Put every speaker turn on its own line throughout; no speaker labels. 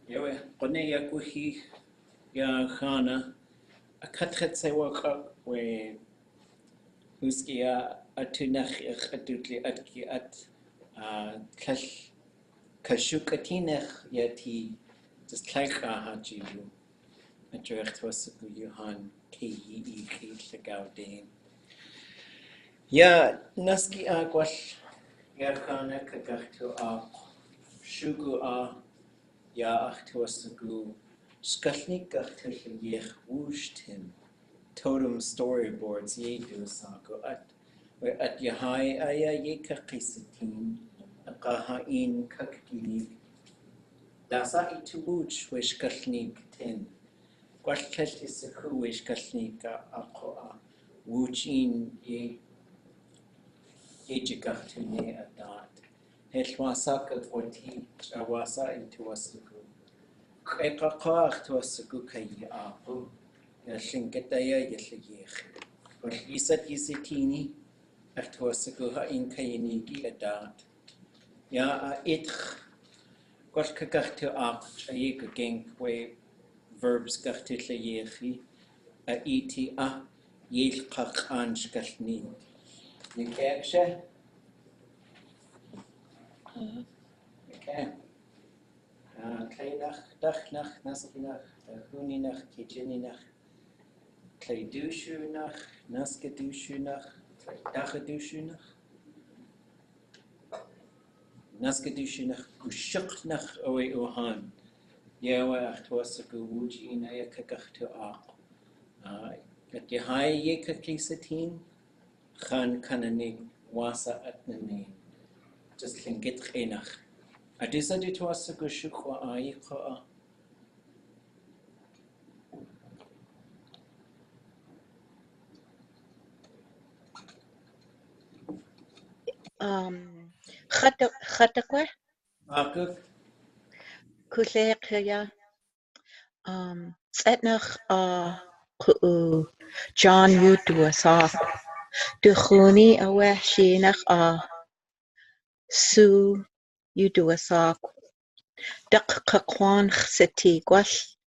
Yawe, qone ya kuhi ya khana akatret sewa we huski ya atunach atutli atki at kash kashukatinech yati just klaika hajibu atrecht was Johan ki lagaudin ya naski agwash ya khana kagachtu a shugu a ja achtuasagu Shkalneek wutuliyéx wooshtim totem storyboards yedusago at yahai aya yekaqisatin aqahain kakkinik dasa ituwuch we Shkalneek tin gwallell isaku we Shkalneek aqoa wuchin yejigachtuне adat helwasaka voti awasa ituasagu Eqaqaq tuasagu kayi apu Tlingitaya wdudzineiyi isat isitini tuasagu ha in kayinigi adat ya itch kagachtu aq ayik genk we verbs gachtu tlél iti yilqaq an Shkalneek Nikekshe Okay. Kleinach, dachnach, naskinach, huninach, kijininach, kleidushunach, naskedushunach, dachadushunach, naskedushunach, gushuknach oe uhan. Yawa achtuasagu wujin ayakagachtu aq. At yahai yekakisatin, chan kananig wasa atnanin. Just Tlingit chenach. Adisa di tuasagu shukwa ayiqa.
Khatakwe
Akuk.
Kulekia Setnach ku John Wudusnéiyi de Khuni awe Shinach Su Wdusnéiyi Dak Kakwan Seti Gwash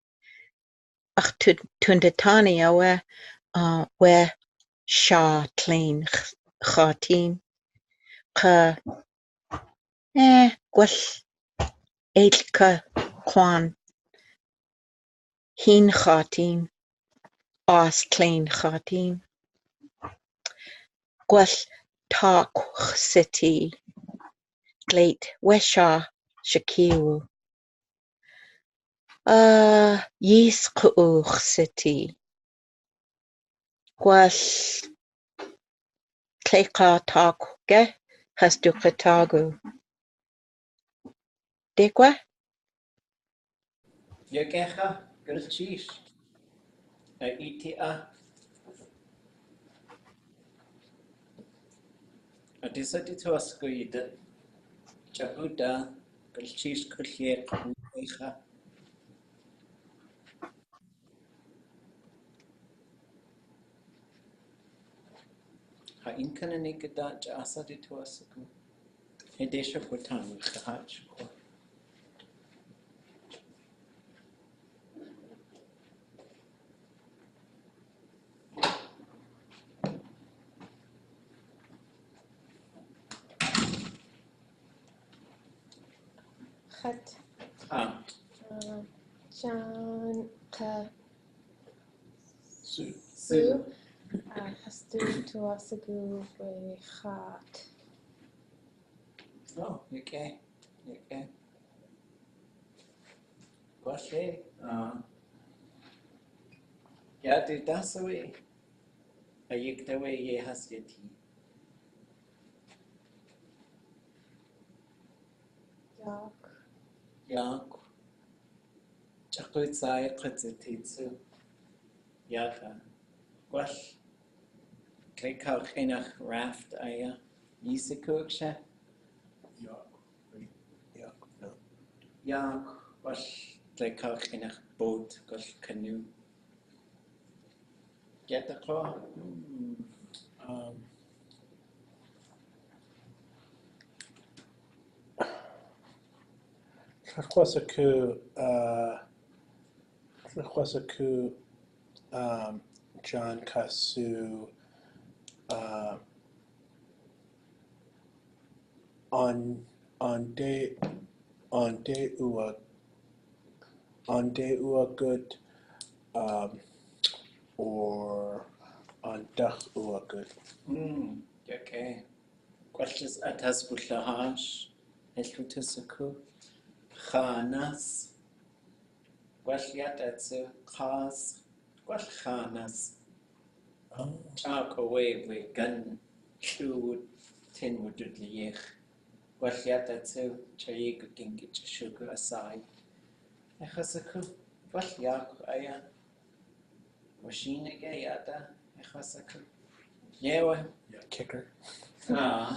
Ach Tundatani awe we Sha Tlél Khatin Ka Gwash Eilka Kwan Hin Khatin As Tlél Khatin Gwash Tak Seti Glate Wesha Shakiru Yis Ku Seti Gwash Tleka Tak Ge Hastu Katagu Dekwa
Yakecha, gulchish. Iti Adisa di tuasagu ida. Chabuda, gulchish kulye kuecha. Ha inkananik adat asa di tuasagu. Hedesha putan khach.
Khat John Su Hastu tuasagu we Khat.
Oh, okay. Gwashe. Ya di dasawe. Ayiktawe ye hasyati. Yak. Chakutsai kutsititsu. Yaka. Gwash. Kekau chenach raft aya. Yisikuksha. Yak. Gwash. Kekau chenach boat. Gwash canoe. Get the claw. Tlingit John Kasu on day ua good or on duck ua good.
Okay. Questions atas bulahash. Elutasuku. Khanas. Quesliatatsu. Khas. Queshanas. Talk away with gun. Shoot. Tin wdudiyéx. Quesliatatsu. Chayiku kinkich shuku asai. Echasaku. Quesliak aya. Machine yata. Echasaku. Yeah.
Yeah, kicker.
Yeah.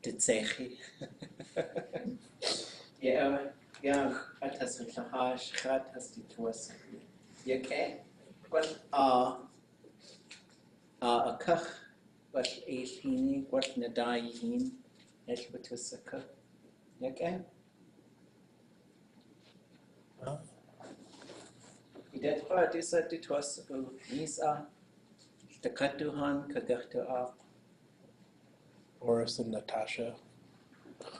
Wdudzineiyi. Yeah. Atas bulahash. Khat has the tuas. Okay. Well, a kach, well, eilhini, well, nadaihin, elbutusaka. Okay? Idet pa, disa dituasaku, nisa, takatuhan, kagachtu af.
Boris and Natasha.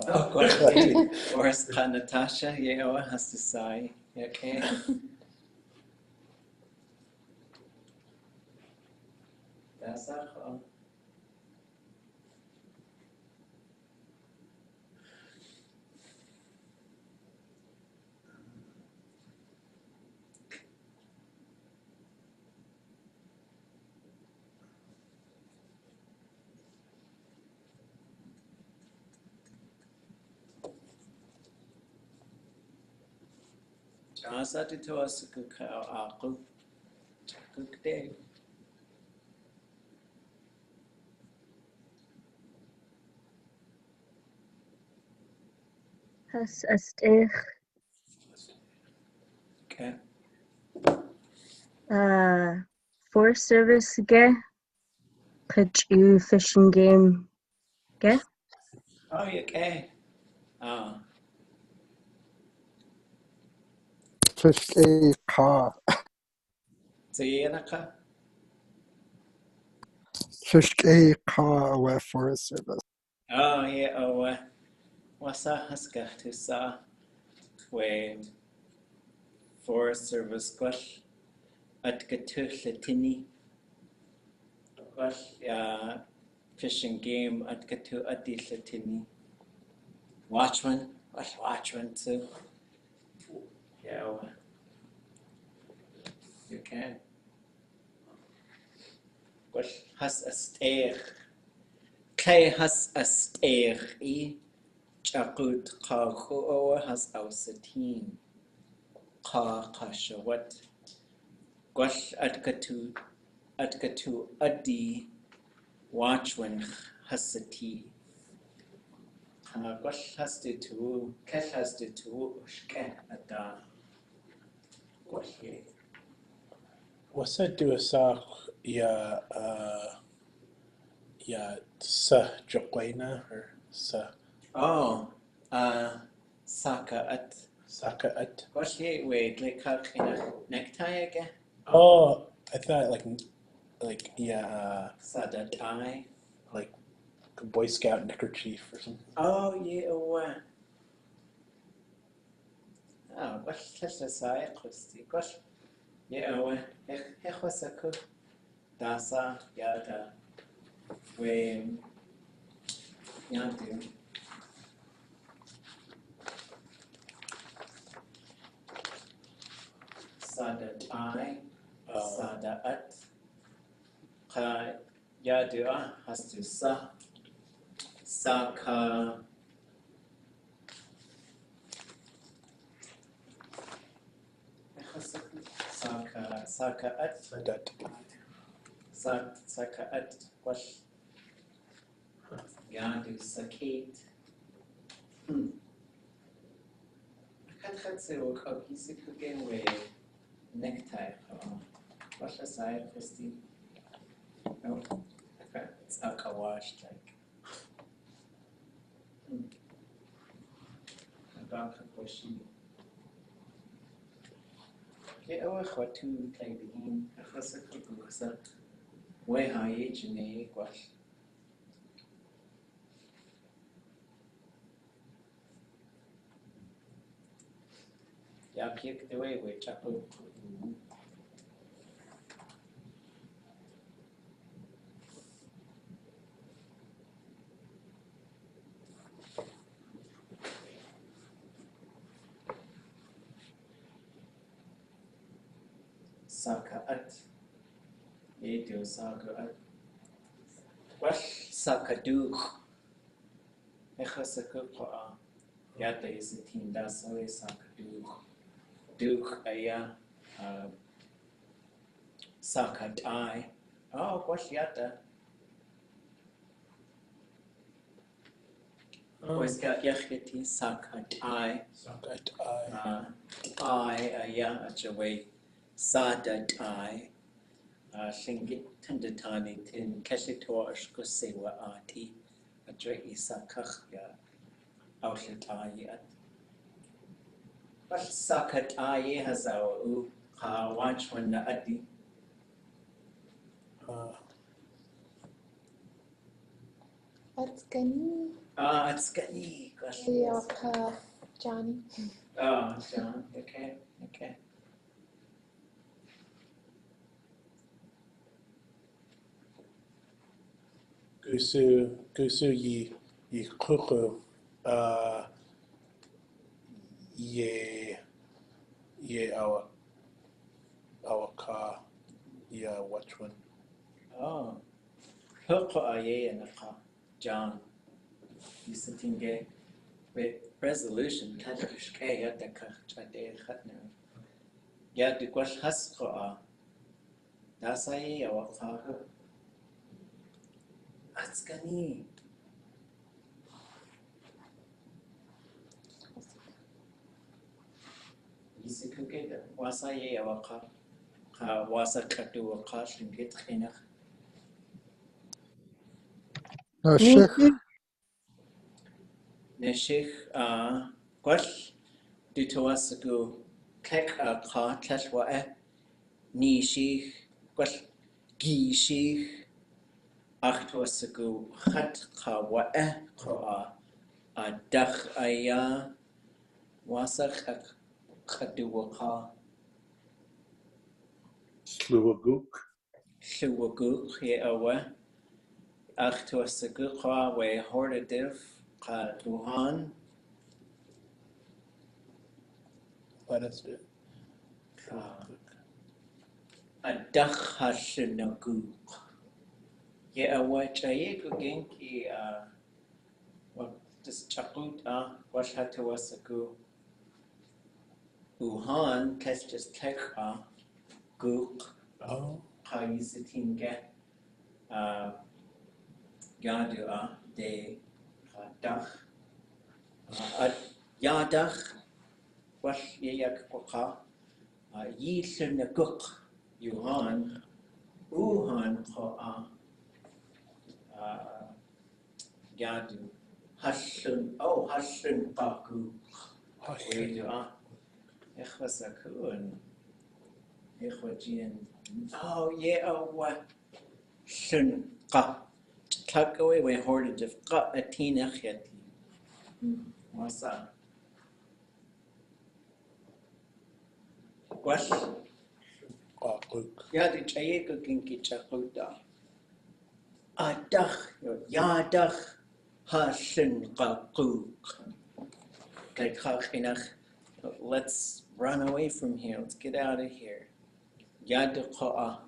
Oh, God. Boris ka Natasha, yeah, has to say. Okay? That's all. Asa dituasaku ka aku. Good day.
Has astich
Okay.
Forest Service ge pitch you fishing game ge
Oh, okay.
Fish a car.
Ziyanaka.
Fish a car away Forest Service.
Oh, yeah, wasa haska to sa we Forest Service kwash at gatu latini kwash fishing game at gatu adi latini watchman too. Yeah, you can. Kwash has a steer. Kay has a steer I chakut kahu has ausatin. Qashawat. Gwash adkatu adi watchwan hasati. Gwash hasdi tu kesh hasdi tu ushke ada. Gwash ye.
What's that do a sa sa joquena or sa
Oh, saka at.
saka at?
Gwash ye wait like kak in a necktie again.
Oh, I thought like
Sada tie.
like a Boy Scout neckerchief or something.
Oh yeah, oh, gwash tesla sai kusti. Gwash yeah, wasaku. Dasa yada we yadu sada I sada at ka yadu has to saka saka at
Sadat.
saka at wash yadu sakate. Katse o kabisi kugen we necktie. Wash aside Christy. No, it's alka washed like. Gaka Boshi. Get what to play the game. A physical books that way high Janae Gwash. Ya kick the way with Chapo. Saka at. Edo Saka at. Wash Saka do. Echasaka. Yata is a team that's always Saka do. Duke Aya. Saka die. Oh, wash Yata. Oes got yachiti sakat I.
Sakat I.
I achaway sadat I. Shingit tendatani tin keshito ashkusewa ati. Adre isakach ya. Aushat I at. But sakat I has our u. Watch when the adi.
Atgani.
It's gani. Gosh.
Yaka Johnny.
Oh, John. Okay.
Gusu yi kuku ye our car watch one.
Oh. Hilko aye and John. You sitting gay with resolution. Kashke at the kachade hatner. Ya the question has ko that's aye or that's gani. Easy cook it. Was aye or was a katu or cash and get enough.
Sheikh
Neshich kwash ditoasagu kek a ka tashwa ni shich kwash gi shich achtoasagu hat ka wa ko a dach aya wasach kaduaka
Sluvaguk.
shuwagu ye awa achtoasagu ka we hordiv ka duhan
What is it?
a dach hashinagu. Ye awa chaye ku genki what this chakut wash hatawasagu uhan kes just tek guk
Oh.
kayisitinge yadu de dach yadach wash ye yak koka yishnaguk uhan ko yadu hashun baku we do echwasaku echwajian what shun ka tuck away we hoarded of ka atina khati wasa wash
Aquuk.
yadu chayeko kinki chakuta adach yadach hashun qaku let's run away from here. Let's get out of here. Yadqa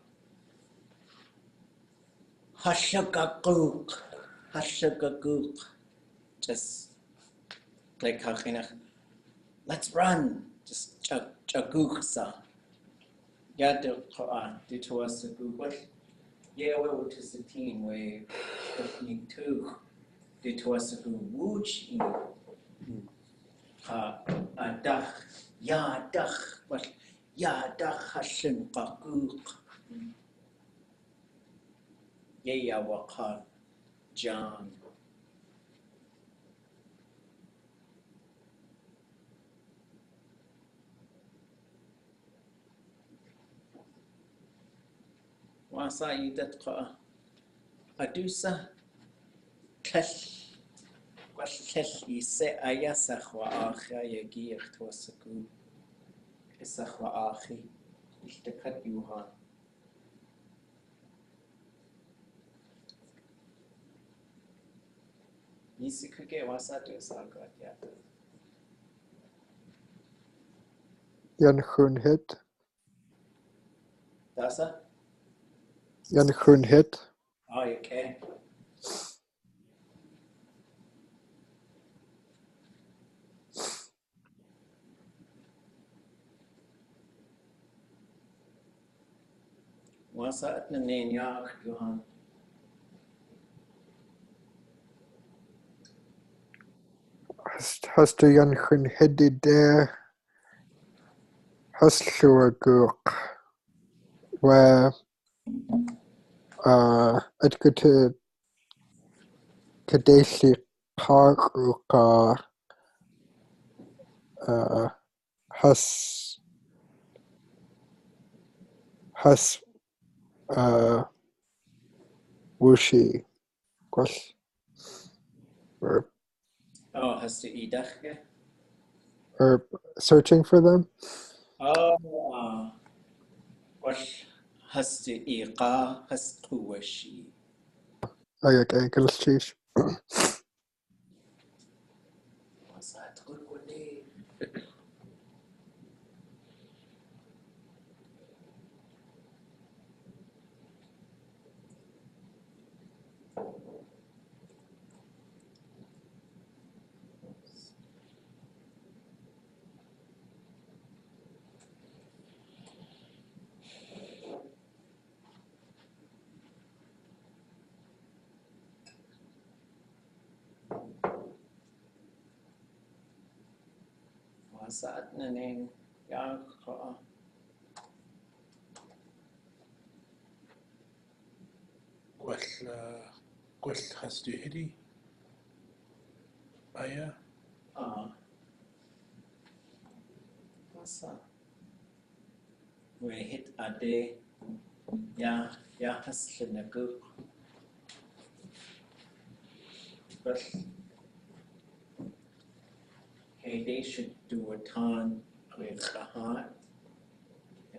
hashagaguk. Just like let's run. Just chaguksa. Yadqa dituasagu. Yeah, we were to the team way Shkalneek 2. Dituasagu wuchi. Adach yadach what yadach hashin qaquk yeya waqar John wasa yudat qa adusa tlél gwell tlél I se ayasach wa acha yagi tosaku isach wa achi iltakat yuhan Yisikuge wasa tu sagat yata
Jan Groen hit.
Dasa
Jan Groen hit.
oh okay wasa at nanin yak yuhan
Hast du Jan Groen hit I der? Hast du a gurk? Where at go to Kadesi Park Uka has Wushi was
oh hast du idachge
or searching for them?
oh wash hast du iqa hast du washi
Okay, Gilschish.
wasa at gurgune wasa at nanin yak
Gwell has du hidi. Aya.
wasa we hit ade ya haslinagu but hey they should do a ton with khahat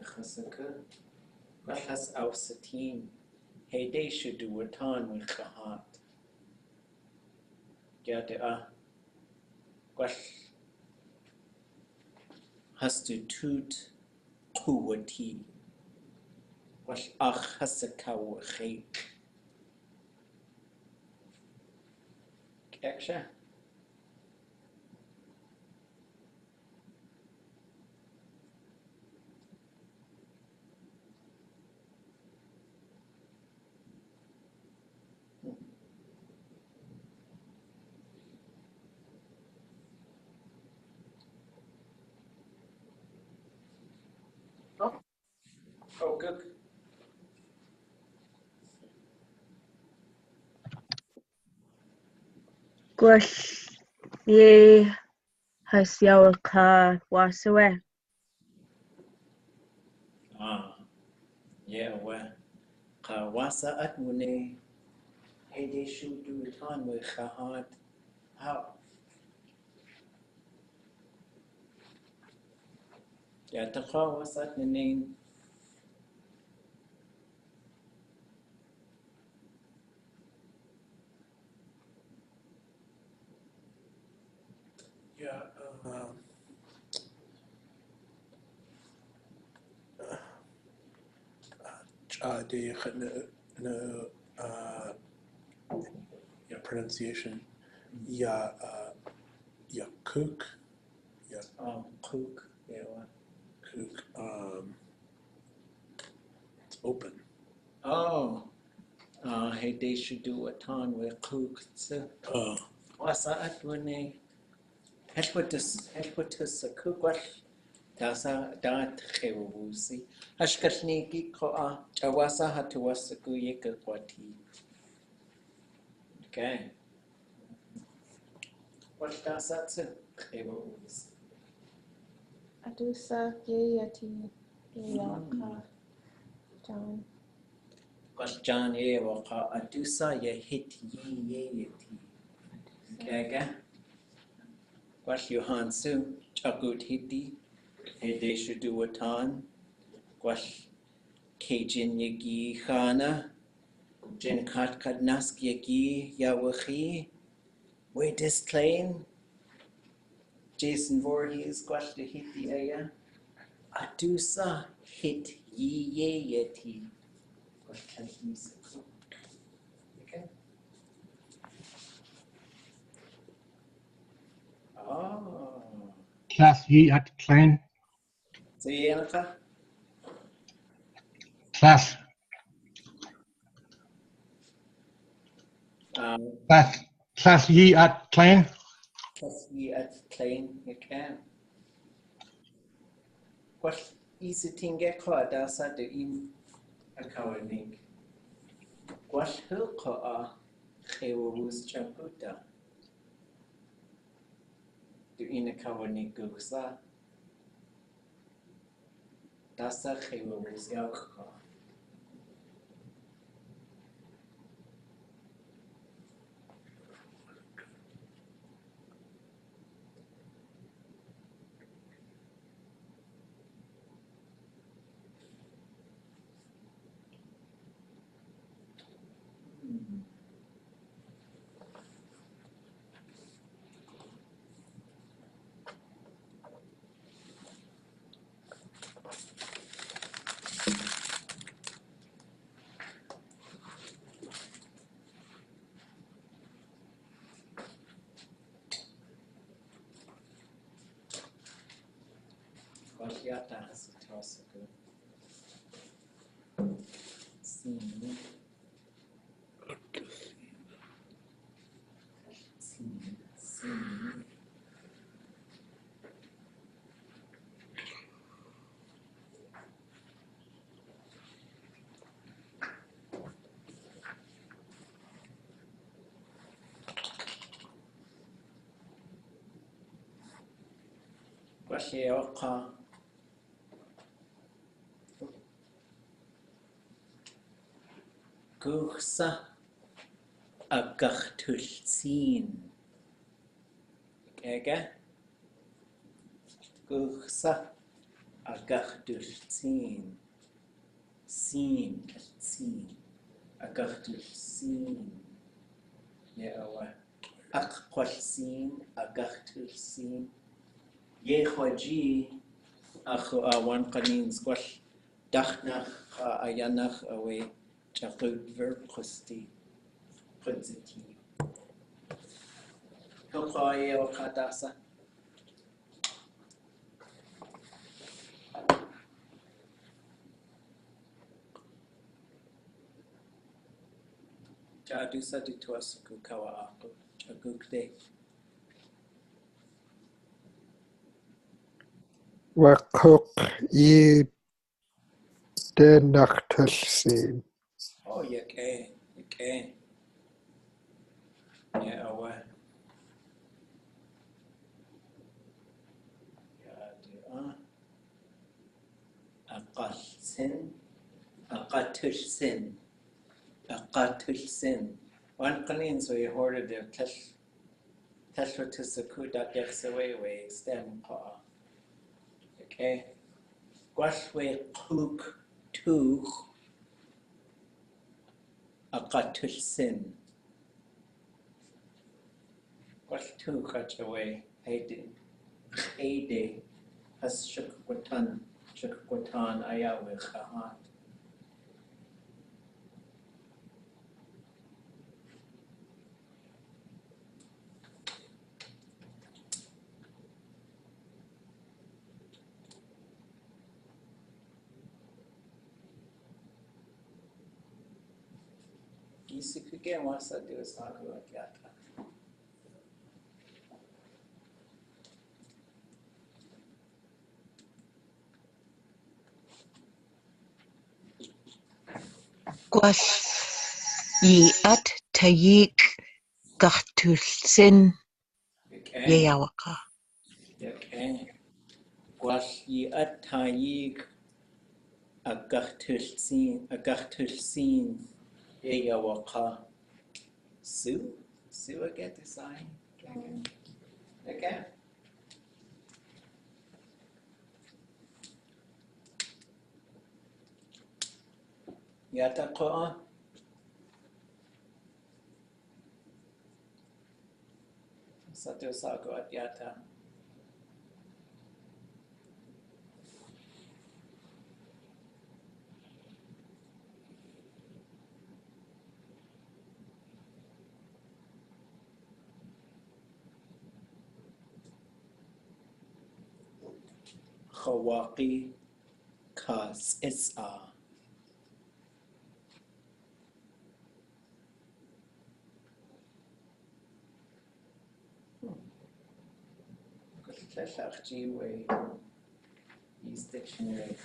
khasaka but has ausatin hey they should do a ton with khahat get well has to toot quwati well hasaka wa khay aksha oh good
Gwell ye has yawl ka wasawe.
yeah well wasa at mune hey they should do a ton with khahat how yeah taqa wasa at nanin
Yeah. De no yeah, pronunciation. Yeah. Yeah. Cook. Yeah.
cook yeah well.
Cook. It's open.
Oh hey they should do a ton with cook so wasa at mune helputus a cook well dasa dat khewusi Shkalneek ko chawasa hatuwasa kuyeka kwati okay what dasa tsu khewusi
Adusa Yayati Yaka John.
gwall John ye waka adusa ye hit ye ti. Kega. Gwall Johansu chagut hiti. He de shudu watan. Gwall Cajun yagi khana. Jen kat kadnask yagi yawachi. We disclaim. Jason Voorhees gwall de hiti aya. Adusa hit ye yeti. Gwall kanhisa. Okay. Oh.
Class ye at Klein.
So Yanaka?
Class class ye at Klein.
Plus ye at Tlingit you can. Gwall isitinge kwa dasa de im akawaning. Gwall hilqa a chewawus champuta. Du ina kawaning guksa. Dasa chewawus yakha. Gwall yata hasitosaku. Sin. Gwall yoka. Guksa agachtul sin. Kega? Guksa agachtul sin. Sin. Agachtul sin. Yawa. Akkwal sin. Agachtul sin. Yehoji. Akhu awan kanin squash. Dachnach ayanach away. Chakut verb kosti. Kudziti. Hilqaye okadasa. Jadusa di tuasuku kawa aku. Chagukde.
Wakuk ye de nachtelsin.
Oh, yake. Yeah, away. Aqal sin. Aqatush sin. One kanin so you hoarded their teshwa to sakuda yaksawe stem pa. Okay. Gwashwe kuk tuch. Aqatush sin. Gwash tuch achaway. Heyde. Has shukwatan ayawe khahat. Isikuke wasa do saku akyata.
Gwall ye at tayik gachtul sin
Okay.
yawaka.
Okay. Gwash yi atayik agachtulsin yawaka Sue I get the sign. Okay. Yata koa. Sato sago at yata. Hawaki kas isa. Tlachji way. Use dictionary.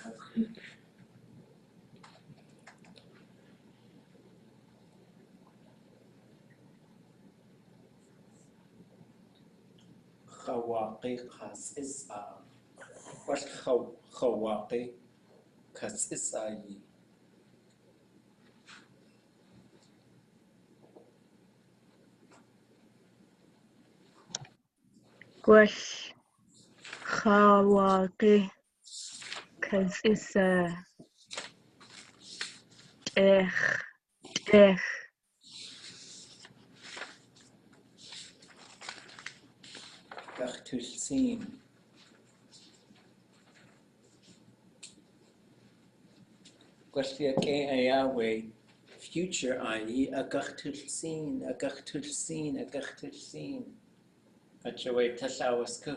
Hawaki kas isa. What hawaki kas isa yi.
Gwash Khawaki cause it's Dech
Gachtulsin. Gwaslia ke ayawe. Future ayi agachtulsin. Achaway tasawasku.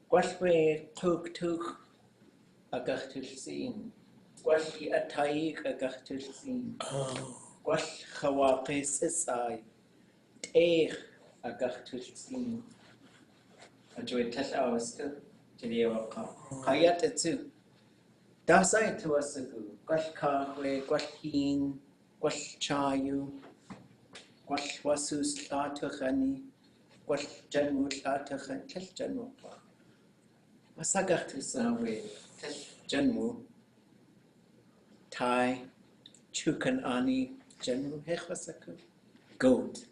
Gwaswe tuk agachtulsin. Gwasli atayik agachtulsin. Gwas khawaqis isai. Teich agachtulsin. Achaway tasawasku. Jiriyawaqa. Kayat etsu. Dasai tuasagu. Gwas kahwe, gwas hin, gwas chayu. Gwas wasus latukhani. Gwas janmu latukhani. Tel janmu pa. Masagachtusawe. Tel janmu. Tai. Chukan ani. Janmu hechwasaku. Goat.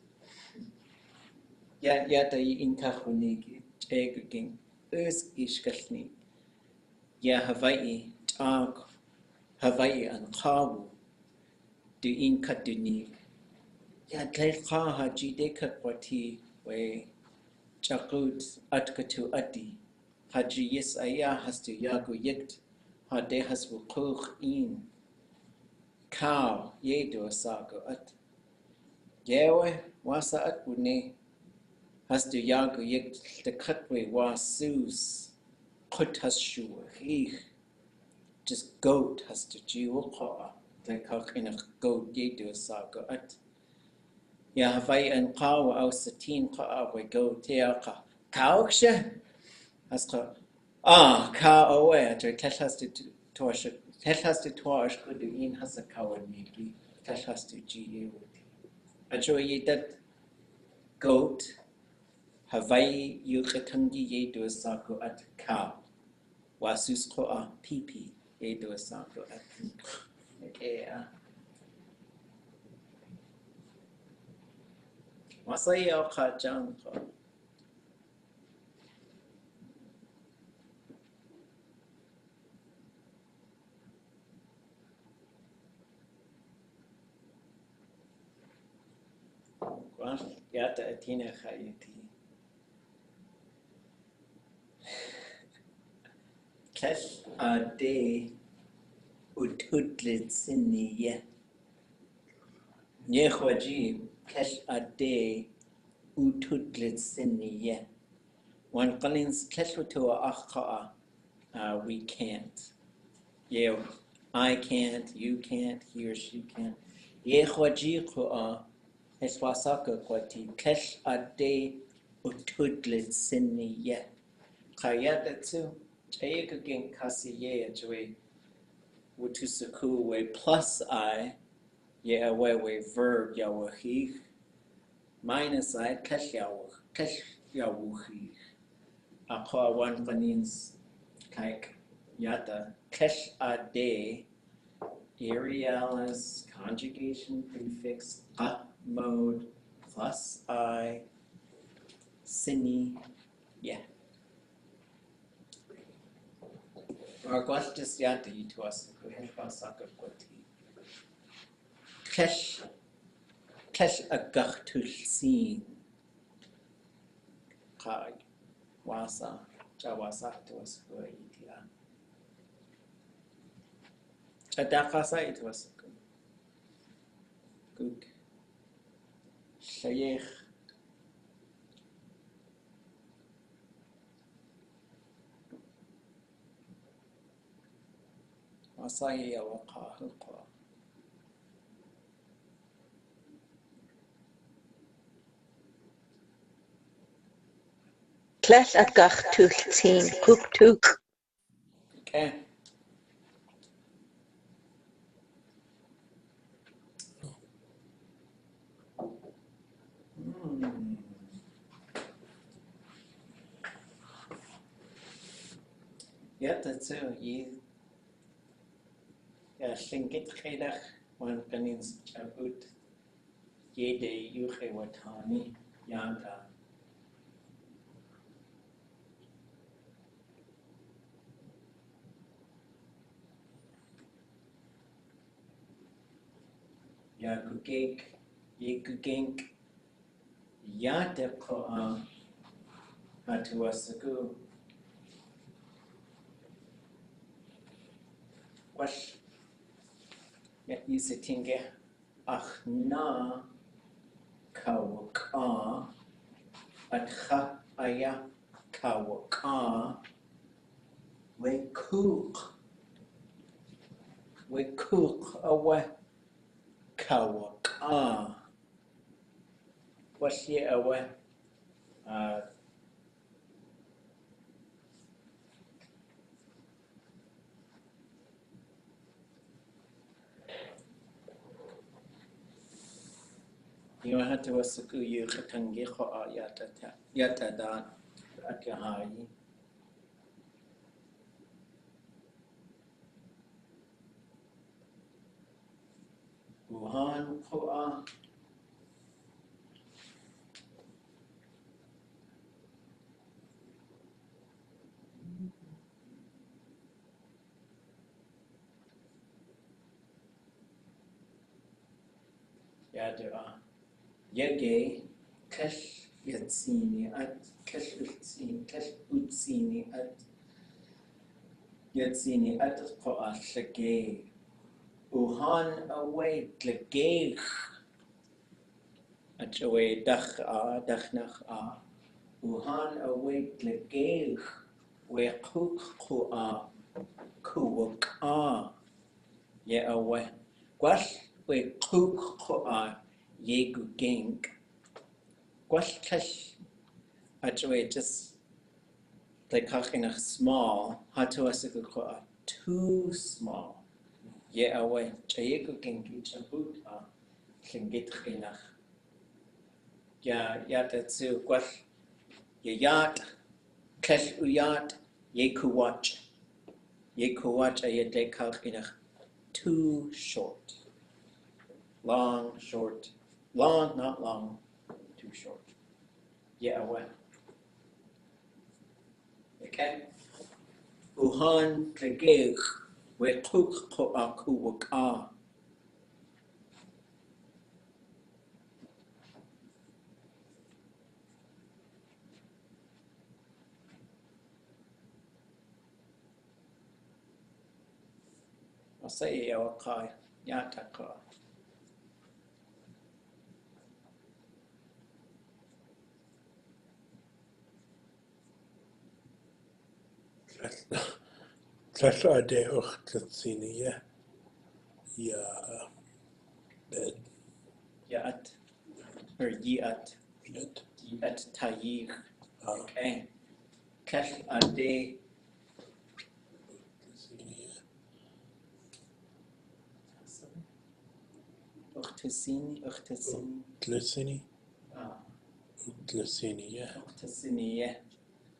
Yata inkahunigi. Eguging. Shkalneek. Hawaii. Hawaii an kawu. Du in kaduni. Tlél kaha jidekat wati we chakut atkatu adi. Haji yes aya hastu yagu yikt. Hade has wukuch in. Cow yedo sago at. Yewe wasa at wune. Hastu yagu yikt the katwe wasus. Kut has shu just goat has to jiwuqa. The kach in a goat yedo sago at. Ya Hawaii and Kawa aus satin ka we go teaka. Kauksha aska ka away to has to tosh good in has a cow and maybe has to GU. Ajoy that goat Hawaii yukatangi ye do sako at cow. Wasus ko pipi ye do sako at. Masaya ka jang ka. Yata atina khayati. Tlél ade wdudzineiyi. Nyehwaji tlél ade wdudzineiyi. One qalins tlél to akha we can't. Yeah, I can't, you can't, he or she can't. Nyehwaji ko eswasaka kwati tlél ade wdudzineiyi. Kayatatsu, Chayagagin Kasiye Ajwe, Wutusuku, we plus I, we verb Yawahi, minus I, Kesh Yawuhi. Akwa one panins, Kaik Yata, Kesh ade, aerialis, conjugation prefix, mode, plus I, sini, yeah. Or guastis yata yituas, kuhefasaka kwati. Kesh agachtusin, kag, wasa, jawasa tuas kuitia. Chadakasa ituas kuk. Shayech. Wasai awaka hukwa.
tlél a gach túil tín cúptúc.
Okay. Yeah, that's it. Tlingit chedach wan ganins chabut yede yuche watani yanta. Ya gugek yegugink yate ko atuasaku wash yet yisitinge ach na kawaka atcha aya kawaka wekuk awe kawaka wash ye awe you had to asuku you khatangi kho yata da atyahayi Wuhan kho yada yege kash yatsini at kash utsini at yatsini at kho shage Wuhan away tlage at away dachnach Wuhan away tlage we cook kho kuwak ye away gwash we cook kho ye gugink gwash kash at away just like kachinach small hatu asiku kho too small ye away chaye gugink chabut Tlingit chinach ya tetsu gwash ye yat kash uyat ye kuwach ye de kachinach too short. Long, short, long, not long, too short. Yeah, away. Okay? Wuhan Tlingit, we tuk ko akuwaka. I'll say awaka, yataka.
tlél ade wdudzineiyi bed
Yat, or yat tayir. Okay. Kesh ade. Uchtasini.
wdudzineiyi
Uchtasiniye.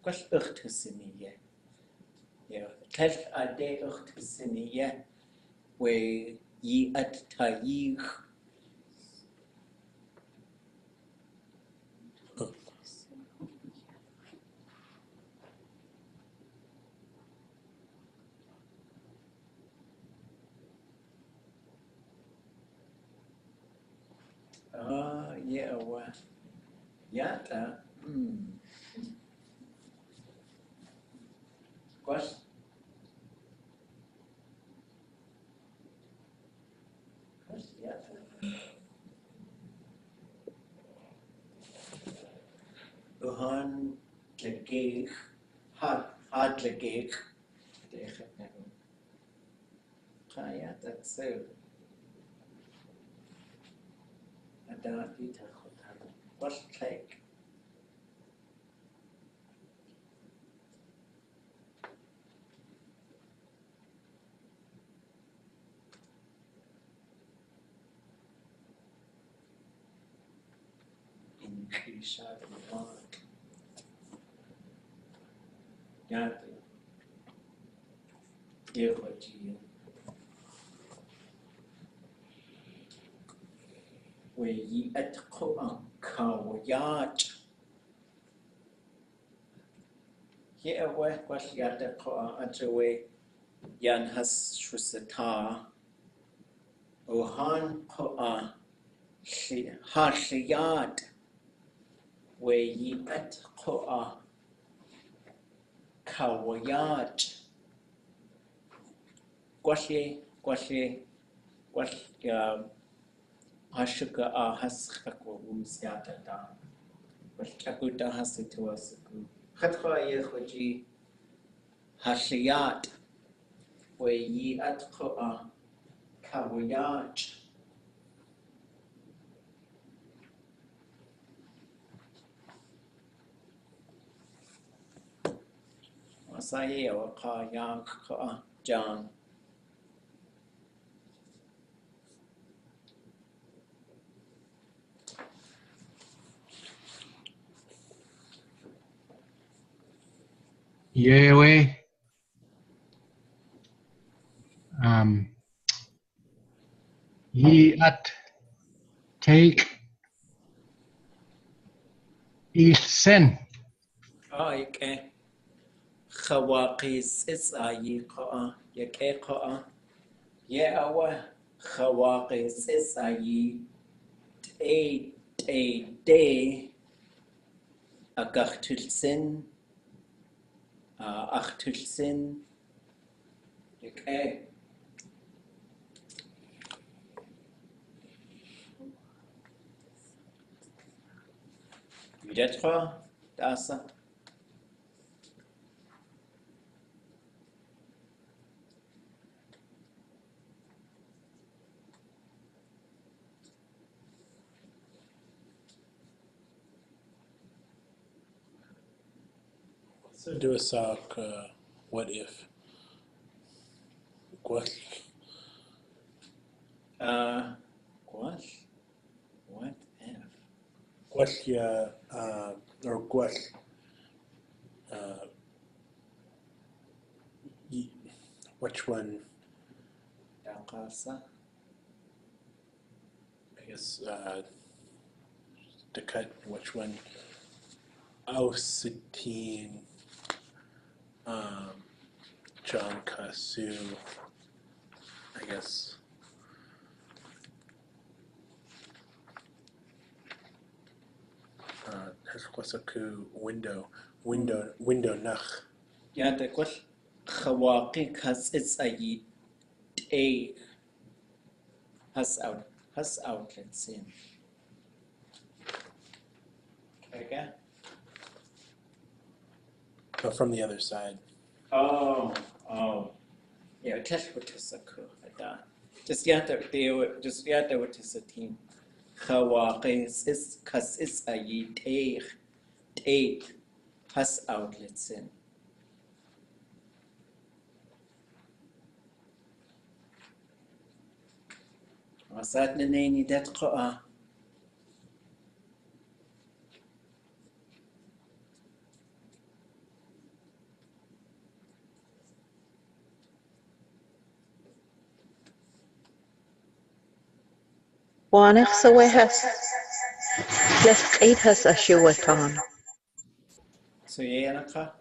Gwash uchtasiniye. Yeah. Tlél adé wdudzineiyi wdudzineiyi. Yeah, well, yata. Question? Yata. Uhan tlegig, had tlegig. Kayata tsu. Adati tachotan. What's tleg? In Kisha Vivant. Yati. Yehoji. We ye at Koan Kawayat. Here, where was Yata Koan at away Yan has Shusata. Ohan Koan. Hashiyat. We ye at Koan Kawayat. Gwashi. Hashuka Haskako Wumsiata da. Chakuta Hasituasaku. Hatwa Yehoji Hashiyat. We ye at Koa Kawayat. Masaya or Ka Yang Koa John.
Yahweh, ye at take east sin.
Okay. Khawaqis is ayi Koa. Yake Koa. Yeawa. Khawaqis is ayi. Day. Agachtilsin. Achtilsin. Okay. Videtro, Dasa.
So do a sock, what if? What?
What? What if?
What ya, or what? Which one?
Dakasa.
I guess, to cut which one? Ausitin, John Kasu, I guess. Kwasaku window nach.
Yeah, the what? Khawaqi has its ayi. A has outlets in. Okay.
But from the other side.
Oh. Yeah, tell what is a cool. Just yata what is a team. Khawaqi is kas is ayi. A has outlets in. Daadunéiyi dat Koa.
Wanach sa wehas. Tlél qeithas a siwatan.
So yenaka.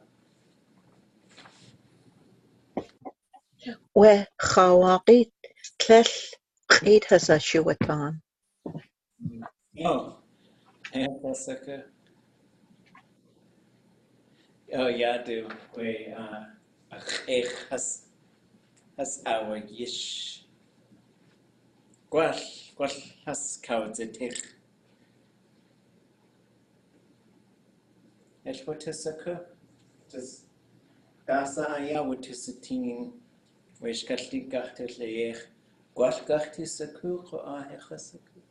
We chawaqit tlél qeithas a siwatan.
Oh, Pasaka. Oh, yeah, do we has our yish. Gwall has cawdzetich. Elfotasaka. Does Dasa aya wutusitin we Shkalneek wdudzineiyi. Gwall gachtisaku ko ahechasaku.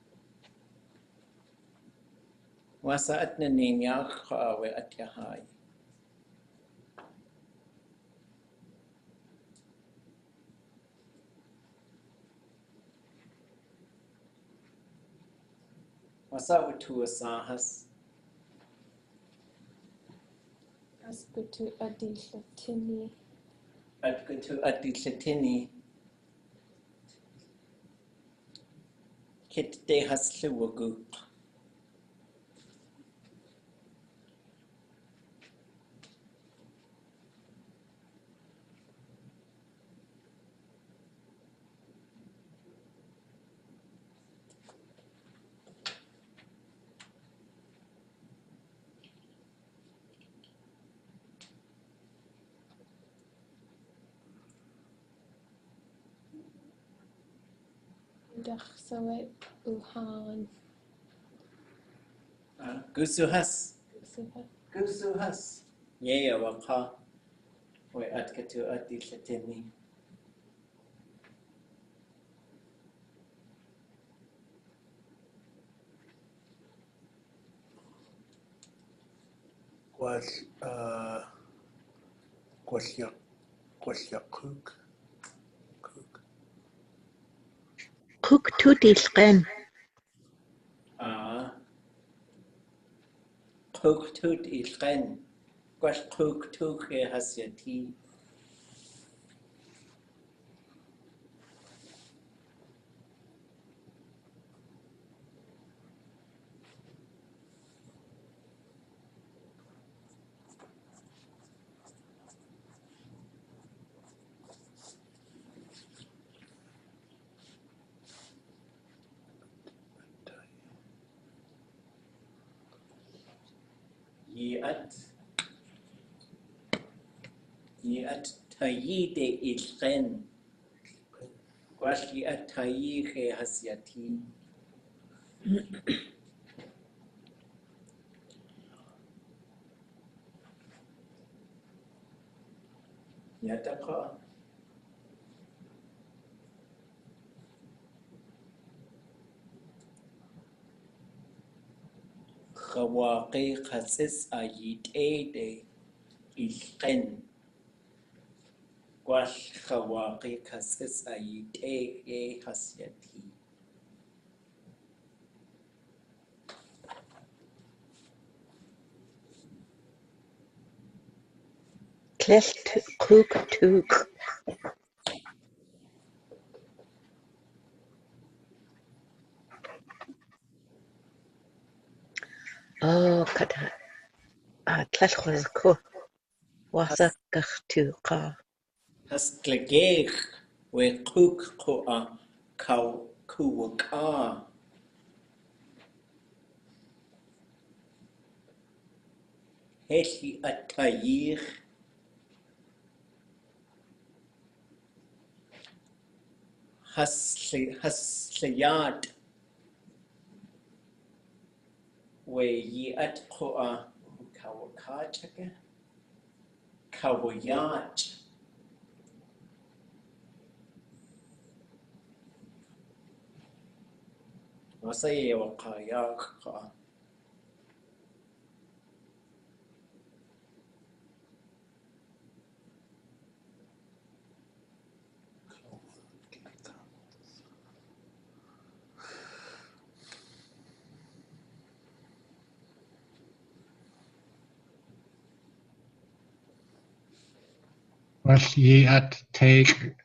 Wasa atna ninyach ko awe atyahai. Wasa wutuasahas.
Askutu adillatini.
Adgutu adillatini. Kit de hasluwagu.
Dachsawe uhan.
Gusuhas.
Suha.
Gusuhas. Yeah, waka. We adgutu adillatini.
Was cook.
Cook tutilqen.
Cook tut ilqen. Gwash cook tuk hasyati. Yiat tayi de ilqen. Gwash yiat tayi hasyati. Yataka. Khawaqi khasis ayit de ilqen. Gwash khawaqi khasis ayit hasyati.
Tlél cook tuk. Oh, kata. Tlél chwaz co. Wasa gach tu qa.
Has glagech we cook ko a kuwaka. Heshi atayich. Hasliyat. We yi at ko a kawakachaka. Kawayat. Wasa ye wakayak ka.
Was ye at take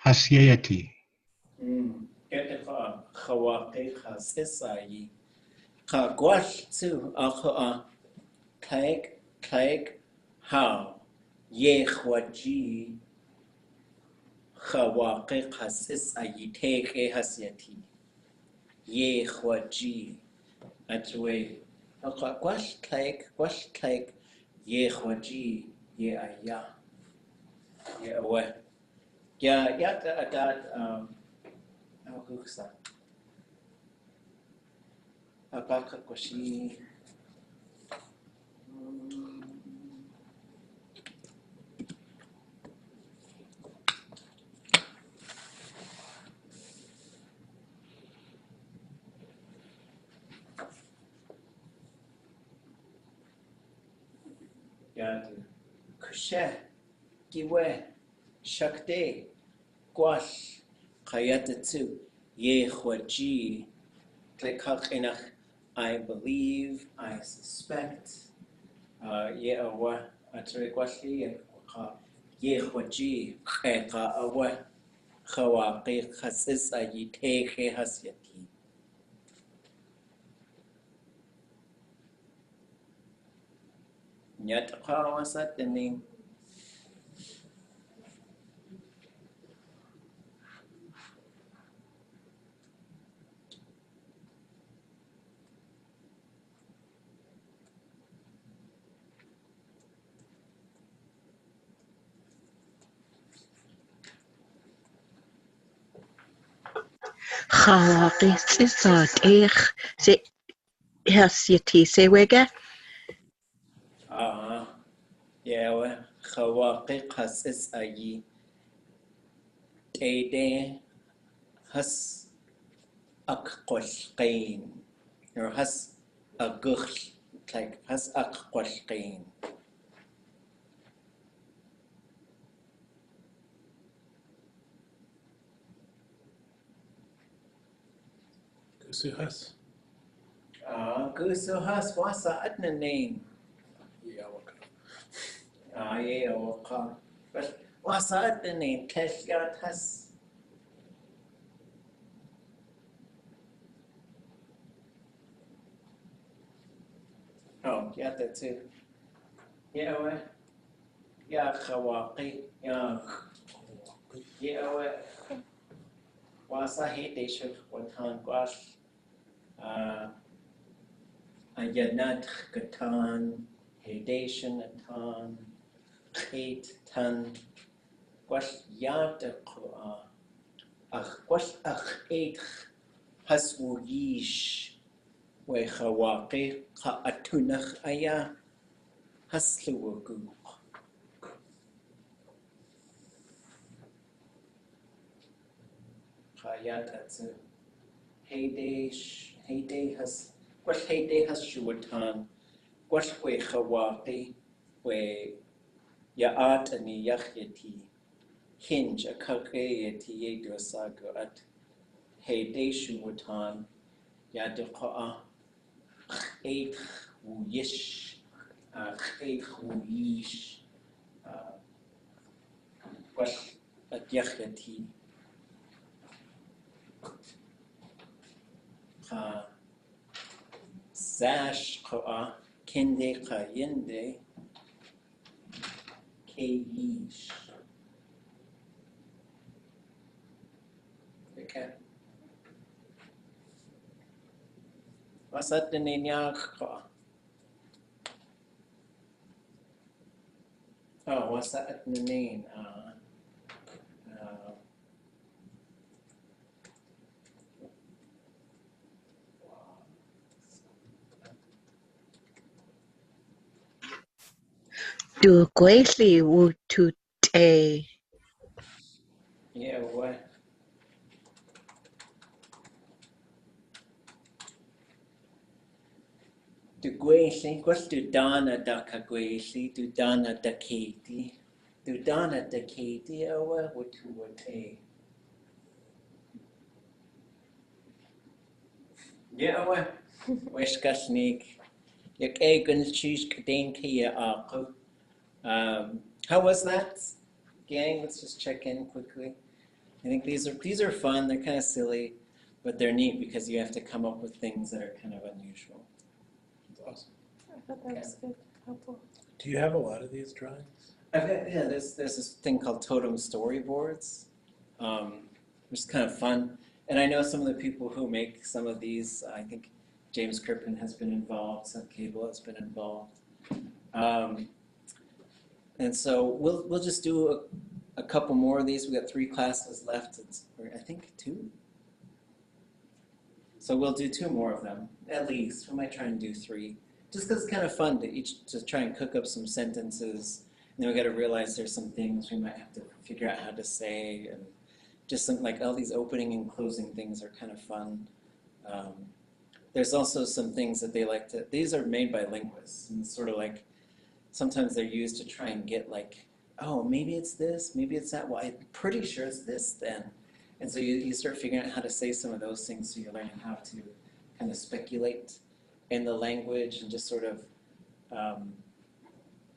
hasyati.
wdudzineiyi. Gwaltu tlél how wdudzineiyi wdudzineiyi tlél hasyati wdudzineiyi atwe tlél wdudzineiyi aya awe adat huksa abaka kwashi yadu kushe giwe shakde gwash kayatatu wdudzineiyi tlél I believe, I suspect, awa atwe gwashi wdudzineiyi awa wdudzineiyi tlél hasyati. Nyatqa wasatini.
Chawaqis isat se hasyati sewega.
Yawa wdudzineiyi tlél has aqwalqain or has agukh like has aqwalqain.
Kusuhas.
Gusu has wasa adnain.
Yeah,
Waka. But wasa adnain tlél has. Oh, yeah, that too. Yeah, khawaqi. Yeah, wasa hedeshuk watan gwash. Ayanat katan hedation atan khit tan gwash yad gwash eight haswuyish we khawaqi ka atunach aya hasluwagu. Khayatatsu heyday has gwash heyday has shuwatan gwash we khawaqi we yaat ani yakhyati hinge akakayati yedosago at heyday shuwatan yadqa eight wuyish eight wuyish gwash at yakhyati zash kende yende keyish. Okay. What's that the name? Oh, what's that the name?
Du gwelli wutuliyéx.
Yeah, what? Du gwelli, what's du dana da kagwelli, du dana da Katie, du dana da Katie, awa wutuliyéx. Yeah, what? Shkalneek. Yak egan cheese kadeen kia aku. How was that, gang? Let's just check in quickly. I think these are fun. They're kind of silly, but they're neat because you have to come up with things that are kind of unusual.
That's awesome.
I thought that was good. Helpful.
Do you have a lot of these drawings?
There's this thing called totem storyboards, which is kind of fun. And I know some of the people who make some of these. I think James Crippen has been involved, Seth Cable has been involved. And so we'll just do a couple more of these. We got 3 classes left. Or I think 2. So we'll do 2 more of them at least. We might try and do 3, just because it's kind of fun to try and cook up some sentences. And then we got to realize there's some things we might have to figure out how to say, and just some like all these opening and closing things are kind of fun. There's also some things that they like to. These are made by linguists, and sort of like sometimes they're used to try and get like, oh, maybe it's this, maybe it's that. Well, I'm pretty sure it's this then. And so you start figuring out how to say some of those things, so you're learning how to kind of speculate in the language and just sort of, and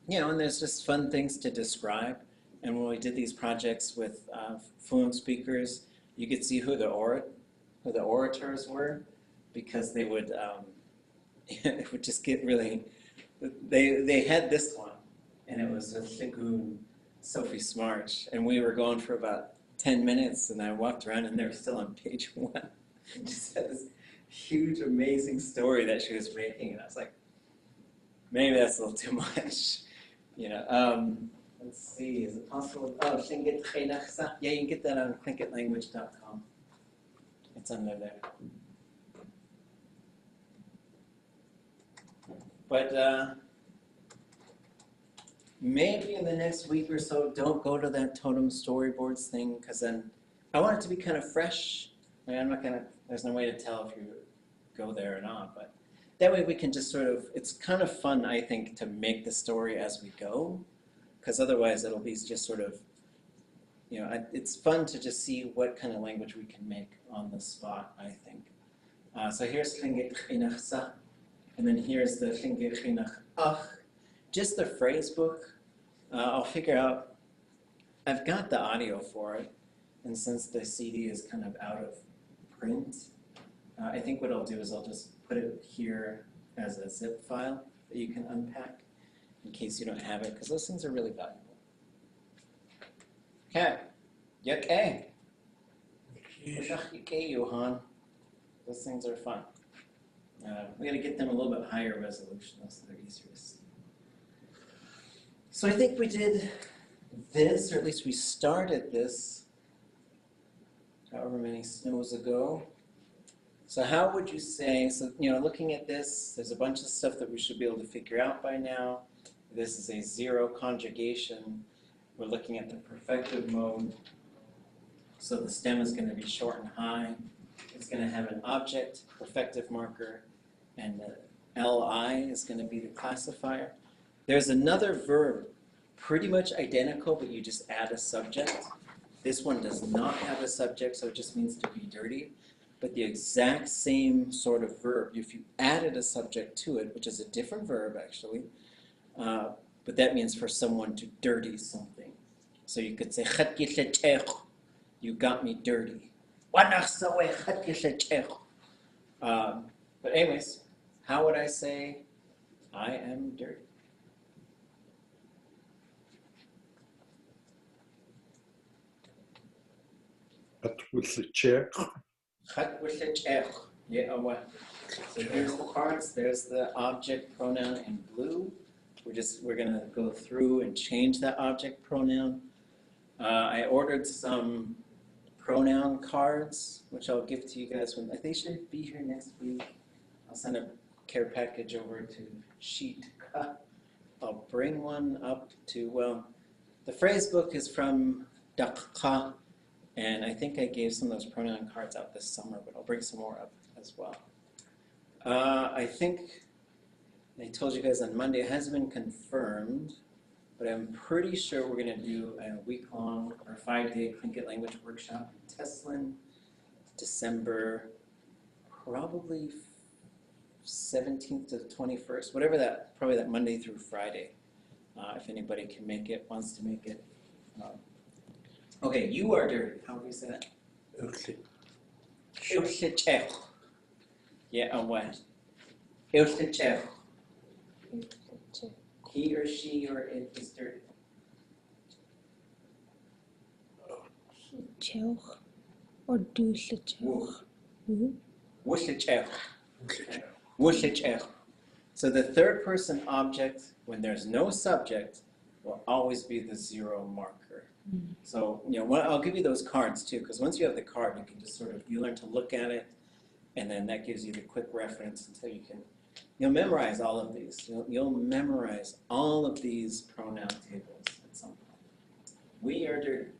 there's just fun things to describe. And when we did these projects with fluent speakers, you could see who the orators were, because they would, it would just get really, they had this one, and it was a Tlingit Sophie Smarch, and we were going for about 10 minutes, and I walked around, and they were still on page 1. Just had this huge, amazing story that she was making, and I was like, maybe that's a little too much, Let's see, is it possible? Oh, Tlingit. Yeah, you can get that on tlingitlanguage.com. It's under there. But maybe in the next week or so, don't go to that totem storyboards thing, because then I want it to be kind of fresh. I mean, I'm not gonna. There's no way to tell if you go there or not, but that way we can just sort of. It's kind of fun, I think, to make the story as we go, because otherwise it'll be just sort of. It's fun to just see what kind of language we can make on the spot, I think. So here's Tlingit. And then here's the Tlingit. Just the phrase book. I'll figure out. I've got the audio for it, and since the CD is kind of out of print, I think what I'll do is I'll just put it here as a zip file that you can unpack in case you don't have it, because those things are really valuable. Okay. You okay? You okay, Johan? Those things are fun. We got to get them a little bit higher resolution, so they're easier to see. So I think we did this, or at least we started this, however many snows ago. So how would you say, looking at this, there's a bunch of stuff that we should be able to figure out by now. This is a 0 conjugation. We're looking at the perfective mode. So the stem is going to be short and high. It's going to have an object, perfective marker, and the li is going to be the classifier. There's another verb, pretty much identical, but you just add a subject. This one does not have a subject, so it just means to be dirty. But the exact same sort of verb, if you added a subject to it, which is a different verb actually, but that means for someone to dirty something. So you could say, you got me dirty. But anyways, how would I say I am dirty? Yeah, what? So here's the parts. There's the object pronoun in blue. We're gonna go through and change that object pronoun. I ordered some pronoun cards, which I'll give to you guys when they should be here next week. I'll send a care package over to Sheet. I'll bring one up to, the phrase book is from Dakka, and I think I gave some of those pronoun cards out this summer, but I'll bring some more up as well. I think I told you guys on Monday, it hasn't been confirmed, but I'm pretty sure we're going to do a week-long or 5-day Tlingit language workshop in Teslin, December, probably 17th to the 21st, whatever that, probably that Monday through Friday, if anybody can make it, wants to make it. Okay, you are dirty. How would you say that? wutuliyéx. Yeah, away. Wutuliyéx. He or she or it is dirty.
Cheuch or dusnéiyi.
Wutuliyéx. Wutuliyéx. So the third person object, when there's no subject, will always be the zero marker. So, I'll give you those cards too, because once you have the card, you can just you learn to look at it, and then that gives you the quick reference until you'll memorize all of these. You'll memorize all of these pronoun tables at some point. We are dirty.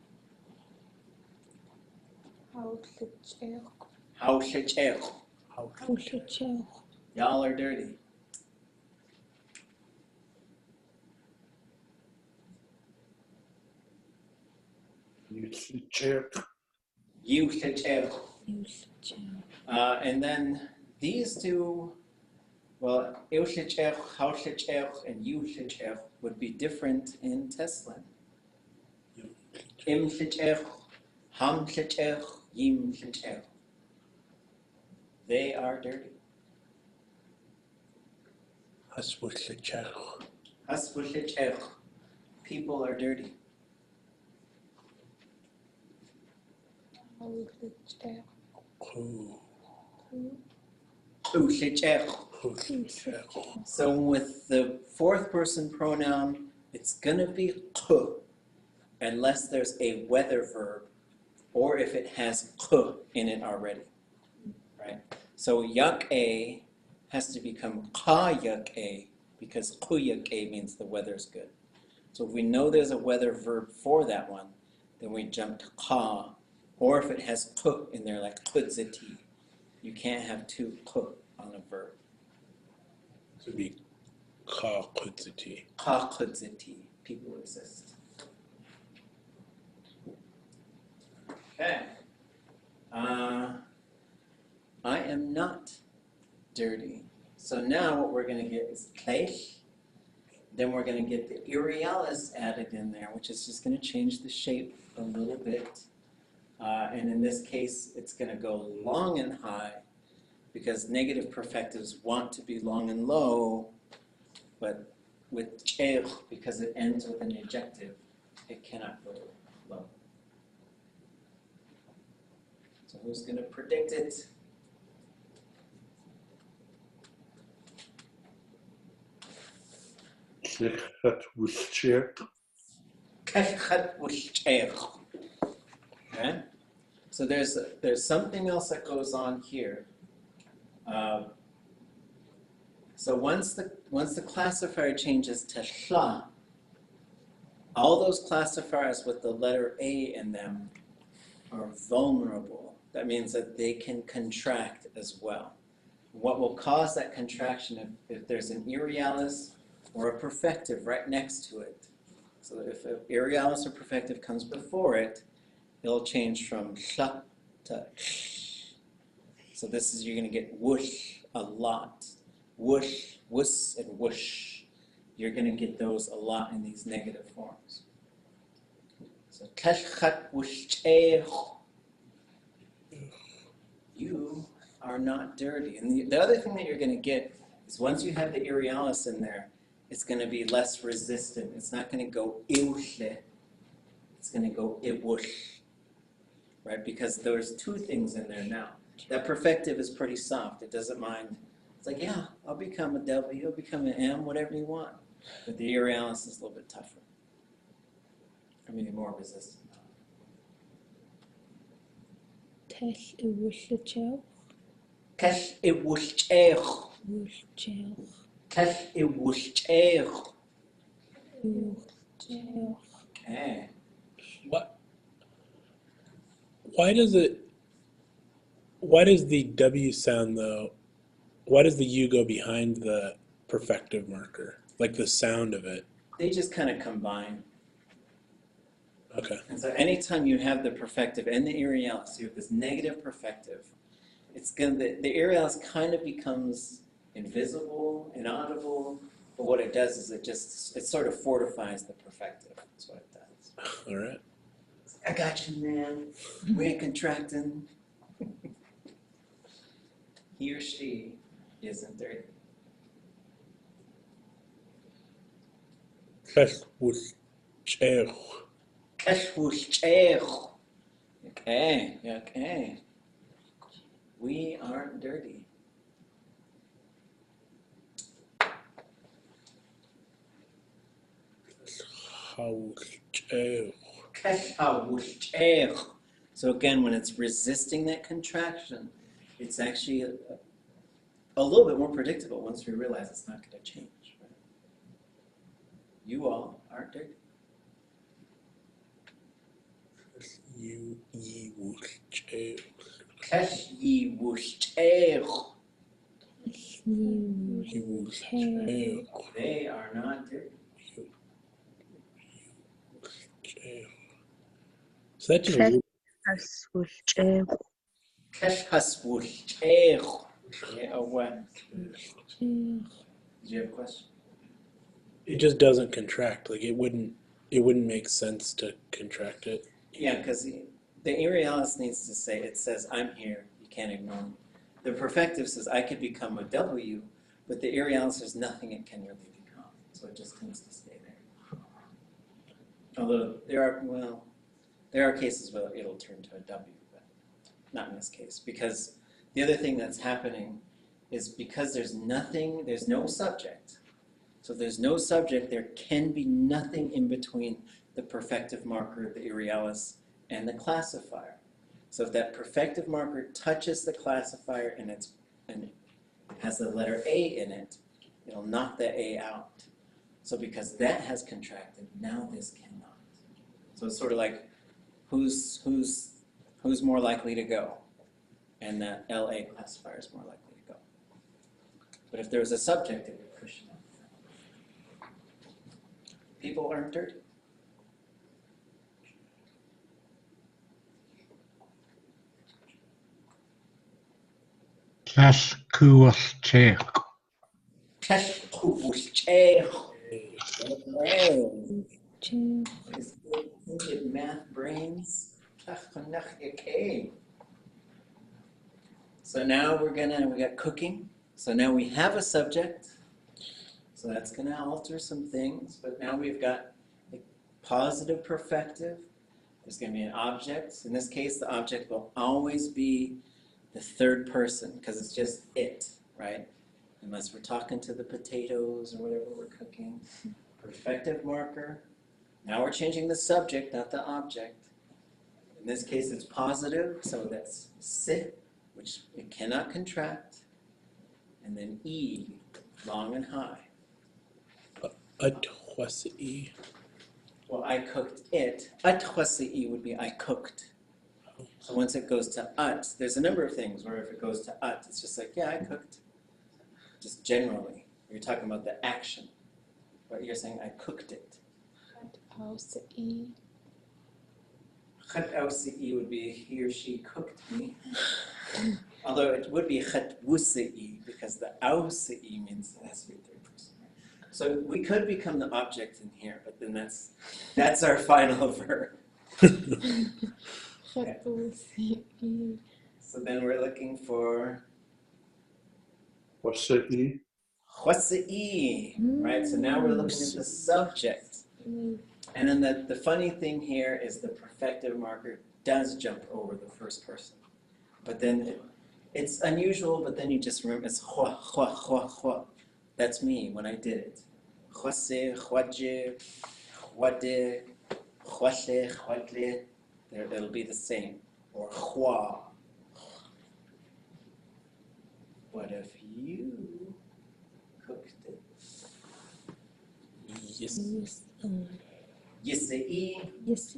Wutuliyéx. Y'all are dirty. Wutuliyéx. And then these two, well, wutuliyéx, wutuliyéx, and wutuliyéx would be different in tlél. Wutuliyéx, wutuliyéx, wutuliyéx. They are dirty. Wutuliyéx. People are dirty. Wutuliyéx. So with the fourth person pronoun, it's going to be k, unless there's a weather verb, or if it has k in it already, right? So yak a has to become ka yak a, because ku yak a means the weather's good. So if we know there's a weather verb for that one, then we jump to ka, or if it has k in there, like wdudzineiyi. You can't have two k on a verb.
So it'd be ka wdudzineiyi.
Ka wdudzineiyi. People exist. Okay. I am not dirty. So now what we're going to get is tlél. Then we're going to get the irialis added in there, which is just going to change the shape a little bit. And in this case, it's going to go long and high, because negative perfectives want to be long and low, but with ch, because it ends with an adjective, it cannot go low. So who's going to predict it? Okay? So there's something else that goes on here. So once the classifier changes to shla, all those classifiers with the letter A in them are vulnerable. That means that they can contract as well. What will cause that contraction if there's an irialis or a perfective right next to it? So if an irialis or perfective comes before it, it'll change from shla to sh. So you're going to get whoosh a lot. Whoosh, wuss, and whoosh. You're going to get those a lot in these negative forms. So tashchat wutuliyéx. You are not dirty. And the other thing that you're going to get is once you have the irialis in there, it's going to be less resistant. It's not going to go iwshle. It's going to go iwush. Right? Because there's two things in there now. That perfective is pretty soft. It doesn't mind. It's like, yeah, I'll become a W, I'll become an M, whatever you want. But the irialis is a little bit tougher. I mean, more resistant.
Tlél I wutuliyéx.
Tlél I wutuliyéx.
Wutuliyéx.
Tlél I wutuliyéx.
Wutuliyéx.
Okay.
What? Why does the W sound though? Why does the U go behind the perfective marker? Like the sound of it.
They just kind of combine.
Okay.
And so anytime you have the perfective and the irialis, you have this negative perfective, the irialis kind of becomes invisible, inaudible, but what it does is it sort of fortifies the perfective. That's what it does.
All right.
I got you, man. We ain't contracting. he or she isn't dirty.
wutuliyéx.
wdudzineiyi. Okay, okay. We aren't dirty.
wdudzineiyi.
So again, when it's resisting that contraction, it's actually a little bit more predictable once we realize it's not going to change. Right? You all aren't dirty. wdudzineiyi. They are not dirty.
So that just
wdudzineiyi. Yeah, what? Did you have a question?
it just doesn't contract. Like it wouldn't make sense to contract it.
Yeah, because the aerialis needs to say, it says, I'm here, you can't ignore me. The perfective says, I could become a W, but the aerialis, there's nothing it can really become. So it just needs to stay there. Although there are cases where it'll turn to a W, but not in this case. Because the other thing that's happening is because there's no subject. So if there's no subject, there can be nothing in between the perfective marker, the aerialis, and the classifier. So if that perfective marker touches the classifier and it has the letter A in it, it'll knock the A out. So because that has contracted, now this cannot. So it's sort of like who's more likely to go, and that LA classifier is more likely to go. But if there was a subject, it would push it out. People aren't dirty. Tlingit math brains. So now we got cooking. So now we have a subject. So that's going to alter some things. But now we've got a positive perfective. There's going to be an object. In this case, the object will always be the third person because it's just it, right? Unless we're talking to the potatoes or whatever we're cooking. Perfective marker. Now we're changing the subject, not the object. In this case, it's positive, so that's sit, which it cannot contract. And then E, long and high.
wdudzineiyi.
Well, I cooked it. Wdudzineiyi would be I cooked. So once it goes to ut, there's a number of things where if it goes to ut, it's just like, yeah, I cooked. Just generally. You're talking about the action. But you're saying I cooked it. wdudzineiyi would be he or she cooked me. Although it would be wdudzineiyi because the wdudzineiyi means it has to be third person. So we could become the object in here, but then that's our final verb. So then we're looking for wdudzineiyi, right? So now we're looking at the subject. And then the funny thing here is the perfective marker does jump over the first person. But then it's unusual, but then you just remember it's hua, hua, hua, hua. That's me when I did it. Huase, huaje, huade, huashe, huatle. It'll be the same. Or hua. What if you cooked it?
Yes.
Yisei,
Yes.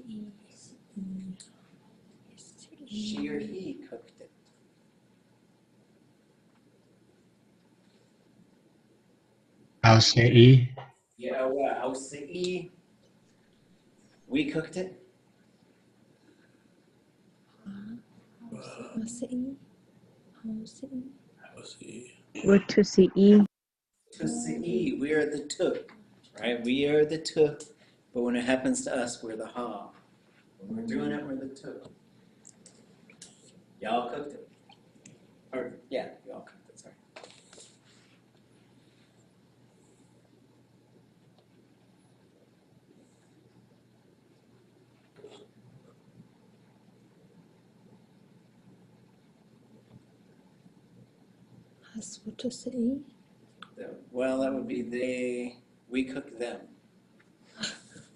she or he cooked it. Yeah, wdusnéiyi, we cooked it.
wdudzineiyi.
Wdusnéiyi, we are the tu, right? We are the tu, but when it happens to us, we're the ha. When we're doing it, we're the tu. Y'all cooked it. Or, yeah, you all cooked it, sorry.
Has wdudzineiyi.
Well, that would be we cook them.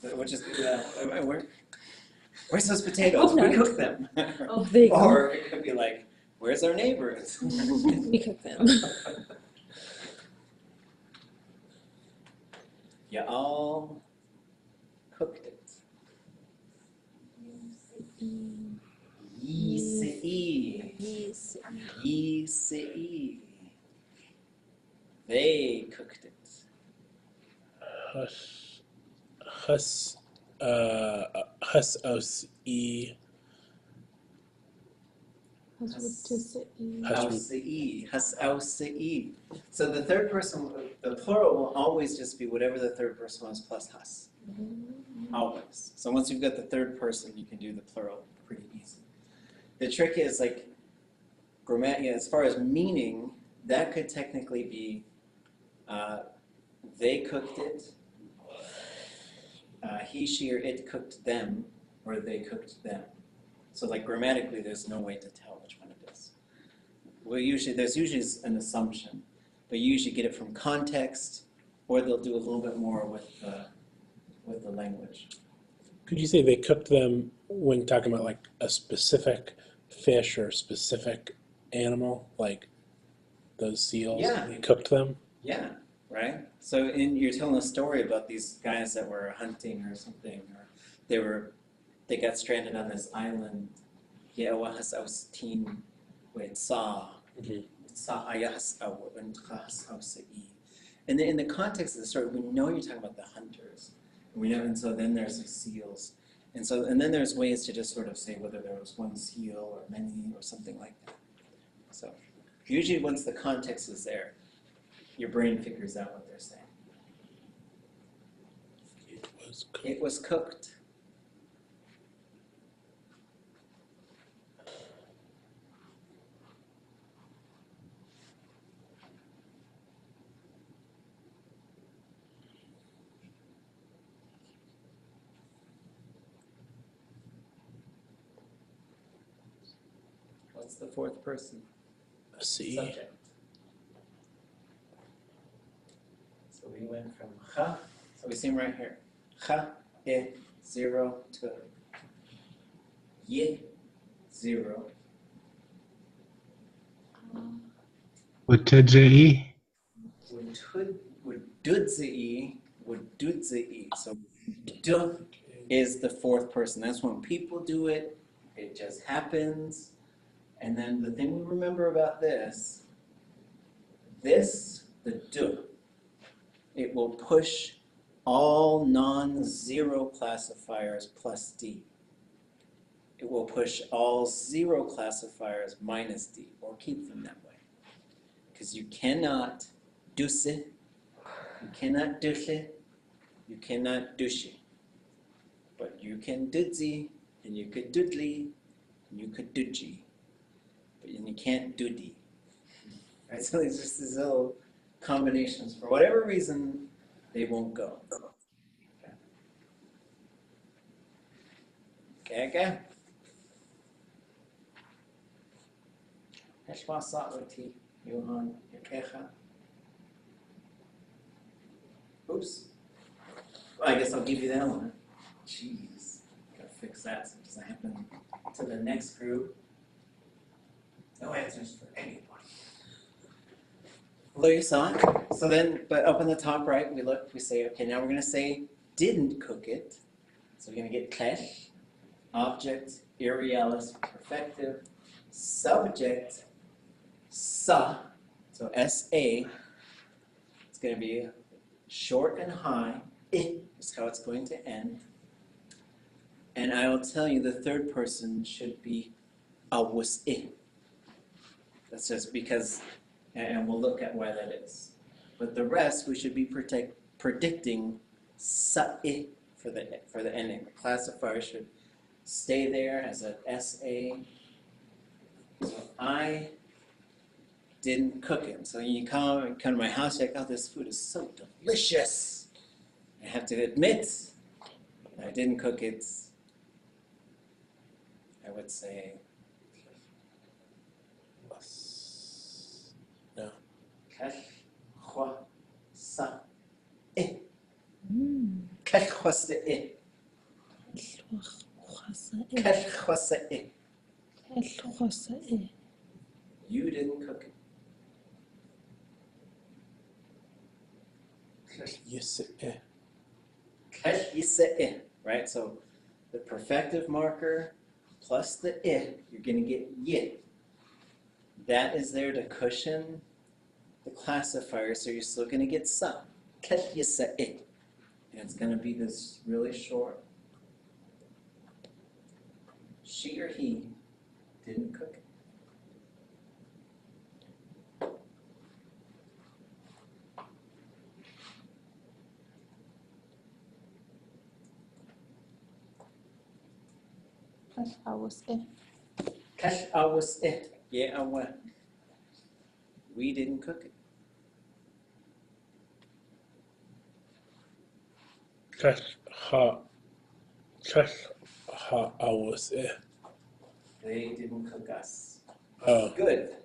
Which is, where's those potatoes?
Oh, no.
We cook them.
Oh, there you go.
Or it could be like, where's our neighbors?
We cook them.
You all cooked it. Yi-si-i.
Yes.
Yi-si-i. They cooked it.
Hus-os-i.
Has wdudzineiyi.
Hus-au-si-i. Hus-au-si-i. So the third person, the plural will always just be whatever the third person was plus hus. Always. So once you've got the third person, you can do the plural pretty easy. The trick is like, as far as meaning, that could technically be they cooked it, he, she, or it cooked them, or they cooked them. So like grammatically, there's no way to tell which one it is. There's usually an assumption, but you usually get it from context, or they'll do a little bit more with the language.
Could you say they cooked them when talking about like a specific fish or specific animal, like those seals?
Yeah.
They cooked them?
Yeah, right? So you're telling a story about these guys that were hunting or something, or they got stranded on this island. Yeah, and in the context of the story, we know you're talking about the hunters. We know, and so then there's the seals. And then there's ways to just sort of say whether there was one seal or many or something like that. So usually once the context is there, your brain figures out what they're saying. It was cooked. What's the fourth person?
See.
Subject. So we went from cha, so we see him right here. Cha, e, 0 to ye, 0.
wdudzineiyi.
Wdudzineiyi. So du is the fourth person. That's when people do it. It just happens. And then the thing we remember about this, the du, it will push all non-zero classifiers plus D. It will push all zero classifiers minus D, or keep them that way. Because you cannot duse, you cannot dushe, you cannot dushe. But you can dudzi, and you could dudli, and you could dudji. And you can't dudi. Right? So there's just these little combinations. For whatever reason, they won't go. Okay. Heshma sa'oti, Johan, Yakecha. Oops. Well, I guess I'll give you that one. Jeez. Gotta fix that so it doesn't happen to the next group. No answers for anyone. Although you saw it. So then, but up in the top right, we say, okay, now we're going to say didn't cook it. So we're going to get tlél, object, aerialis, perfective, subject, sa, so S-A. It's going to be short and high. I is how it's going to end. And I will tell you the third person should be awus-I. That's just because, and we'll look at why that is. But the rest, we should be predicting sa-I for the ending. The classifier should stay there as an S-A. So I didn't cook it. So you come to my house, you're like, oh, this food is so delicious. I have to admit, I didn't cook it. I would say,
No.
Kashwasa-i. Kashwasa-i. Kashwasa-i. You didn't cook it. Kashwasa-i. Right? So the perfective marker plus the I, you're going to get y. That is there to cushion the classifier, so you're still going to get sa. Kashwasa-i. And it's going to be this really short. She or he didn't cook it. Kash-awwas-i. Yeah, we didn't cook it. They didn't cook us.
Oh,
Good.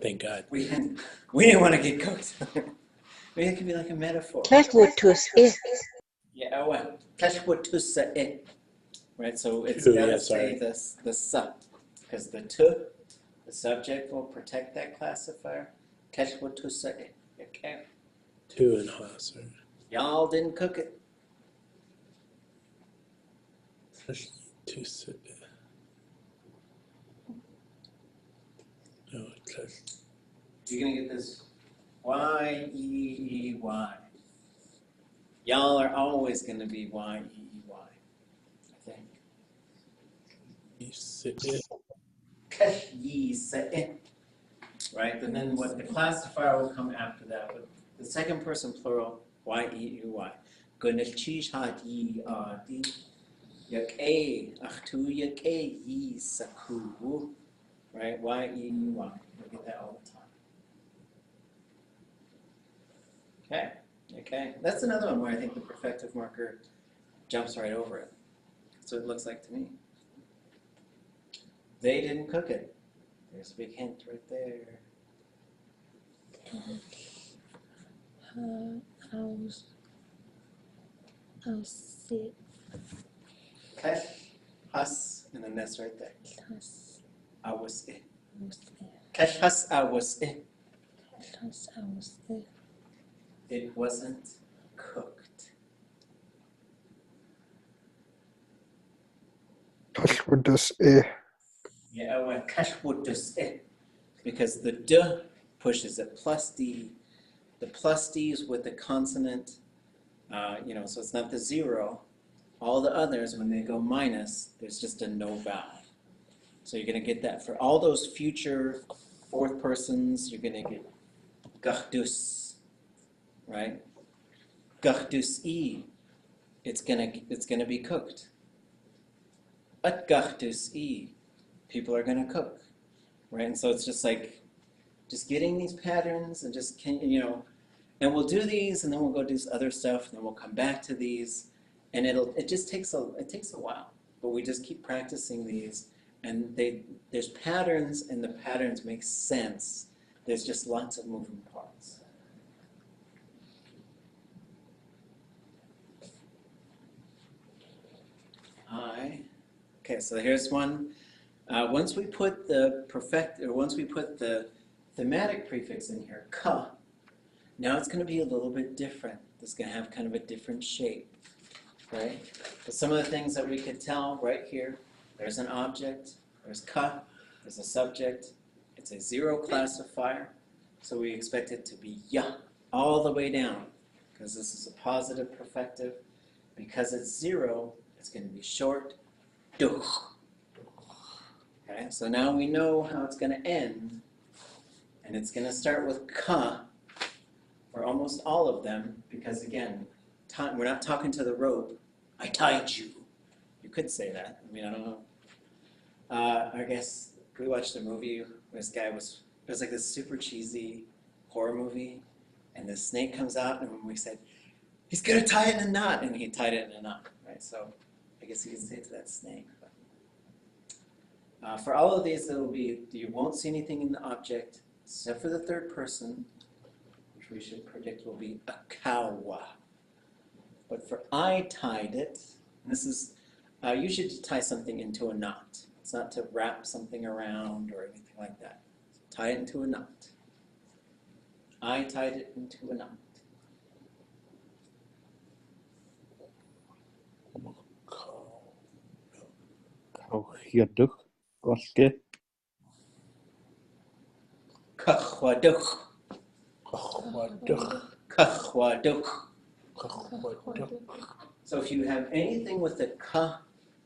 thank God.
We didn't want to get cooked. Maybe it could be like a metaphor.
tlél wdudzineiyi.
Yeah, Kash-wutuliyéx. Right, so it's
Two,
got to
yeah,
say
sorry.
the sa, because the tu, the subject, will protect that classifier. Kash-wutuliyéx. Okay.
Two in Hauser.
Y'all didn't cook it.
Two sit. No, tlél.
You're gonna get this Y-E-E-Y. Y'all are always gonna be Y-E-E-Y, I think. Kash-yi-se-in. Right? And then what the classifier will come after that. But the second person plural, Y-E-E-Y. Gunil-chi-ha-di-a-di. Yak-a, achtu yak-a, yi-saku. Right? Y-E-E-Y. You'll get that all the time. Okay. That's another one where I think the perfective marker jumps right over it. That's what it looks like to me. They didn't cook it. There's a big hint right there. Kash, has, and then that's right there. I was it. Kash has, I was it. It wasn't cooked.
Kashwudusnéiyi.
Yeah, I went kash wudus it. Because the d pushes it, plus d. The plus d is with the consonant, so it's not the zero. All the others, when they go minus, there's just a no vowel. So you're going to get that for all those future fourth persons. You're going to get gachdus, right? Gachdus-i. It's gonna be cooked. At gachdus-i. People are going to cook, right? And so it's just like, just getting these patterns and just, and we'll do these and then we'll go do other stuff and then we'll come back to these, and it takes a while, but we just keep practicing these, and there's patterns, and the patterns make sense. There's just lots of moving parts. Okay, so here's one. Once we put the thematic prefix in here, ka, now it's going to be a little bit different. It's going to have kind of a different shape, right? But some of the things that we could tell right here, there's an object, there's ka, there's a subject, it's a zero classifier, so we expect it to be ya all the way down, because this is a positive perfective. Because it's zero, it's going to be short, duch. Okay, so now we know how it's going to end, and it's going to start with ka for almost all of them, because again, we're not talking to the rope. I tied you. You could say that. I mean, I don't know. I guess we watched a movie where this guy was it was like this super cheesy horror movie, and the snake comes out, and when we said, he's gonna tie it in a knot, and he tied it in a knot, right? So I guess you can say to that snake. But, for all of these, you won't see anything in the object, except for the third person, which we should predict will be a kawa. But for I tied it, and this is, usually to tie something into a knot. It's not to wrap something around or anything like that. Tie it into a knot. I tied it into a knot.
Cawchiadwch, gosge.
Kachwaduch.
Chwaduch.
Kachwaduch.
Chwaduch.
So if you have anything with a ka,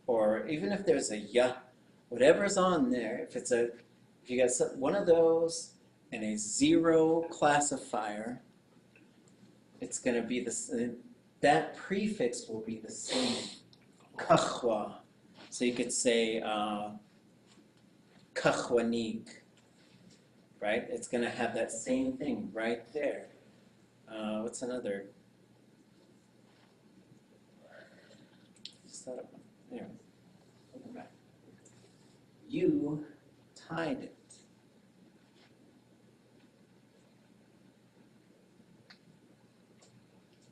or even if there's a ya, whatever's on there, if you got one of those and a zero classifier, it's going to be that prefix will be the same. Kachwa. So you could say Shkalneek, right? It's going to have that same thing right there. What's another? Just thought of one. There. Welcome back. You tied it.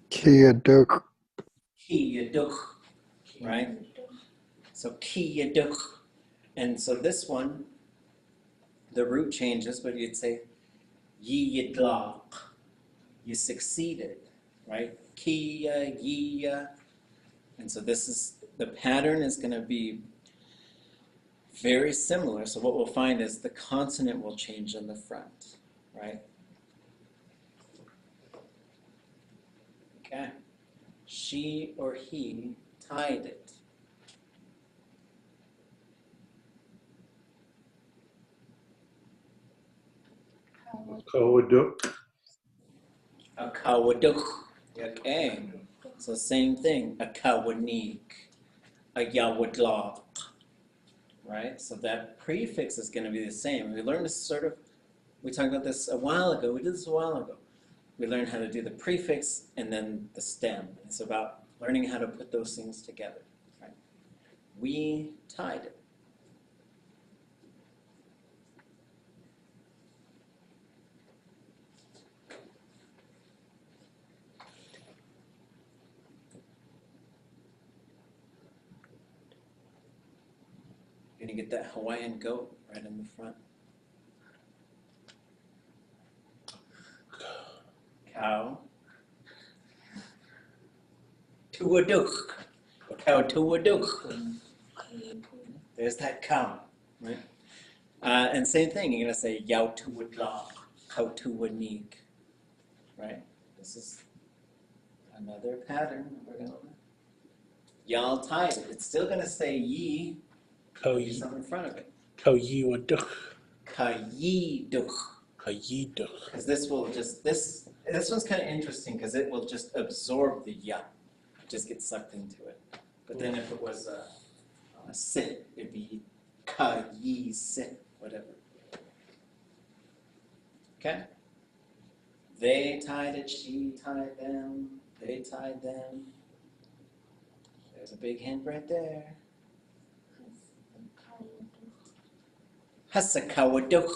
Kiadwch.
Kiyaduch, right? So kiyaduch. And so this one, the root changes, but you'd say yidlaq. You succeeded, right? Kiya, yiya. And so the pattern is going to be very similar. So what we'll find is the consonant will change on the front, right? Okay. She or he tied it.
Kawaduk.
A kawaduch. Okay. So same thing. A kawaneek. A yawadlaq. Right? So that prefix is going to be the same. We learned this we talked about this a while ago. We did this a while ago. We learned how to do the prefix and then the stem. It's about learning how to put those things together. Right? We tied it. You're going to get that Hawaiian goat right in the front. Cow. Tuaduch. Cow tuaduch. There's that cow, right? And same thing, you're going to say yau tuadlaq, cow tuaneek, right? This is another pattern. We're going to y'all tied it. It's still going to say ye. There's something in front of it.
Kayiwaduch.
Kayiduch.
Kayiduch.
Because this one's kind of interesting because it will just absorb the ya. Just get sucked into it. But then if it was a sit, it'd be kayi sit, whatever. Okay? They tied it, she tied them, they tied them. There's a big hint right there. Hasakawaduch.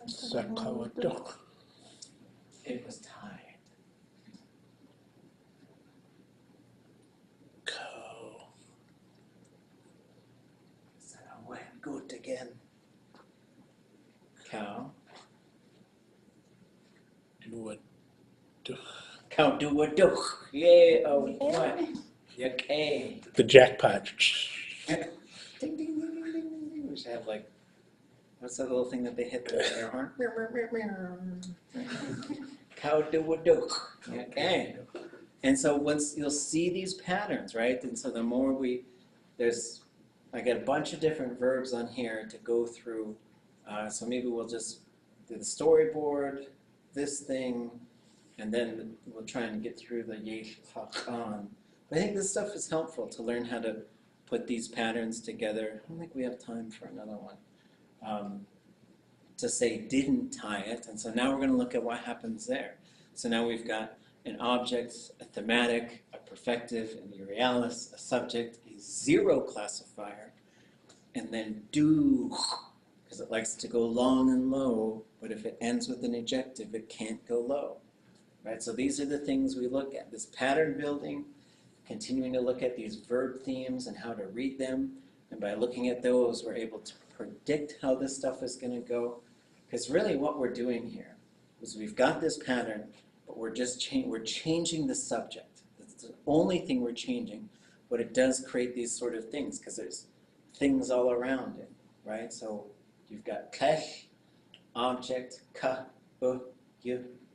Sakawaduch.
It was tied.
Cow.
Said I went good again. Cow.
Duaduch.
Cow do a duch. Yay, oh what? Okay.
The jackpot.
Ding ding ding ding ding ding ding. We should have like, what's that little thing that they hit the air horn? Cow do a duch. Okay. And so once you'll see these patterns, right? And so the more I got a bunch of different verbs on here to go through. So maybe we'll just do the storyboard, this thing, and then we'll try and get through the yesh hakan. But I think this stuff is helpful to learn how to put these patterns together. I don't think we have time for another one. to say didn't tie it. And so now we're going to look at what happens there. So now we've got an object, a thematic, a perfective, an realis, a subject, a zero classifier, and then do, because it likes to go long and low, but if it ends with an ejective, it can't go low. Right? So these are the things we look at. This pattern building, continuing to look at these verb themes and how to read them. And by looking at those, we're able to predict how this stuff is going to go. Because really what we're doing here is we've got this pattern, but we're just we're changing the subject. That's the only thing we're changing. But it does create these sort of things because there's things all around it, right? So you've got tlél, object, ka,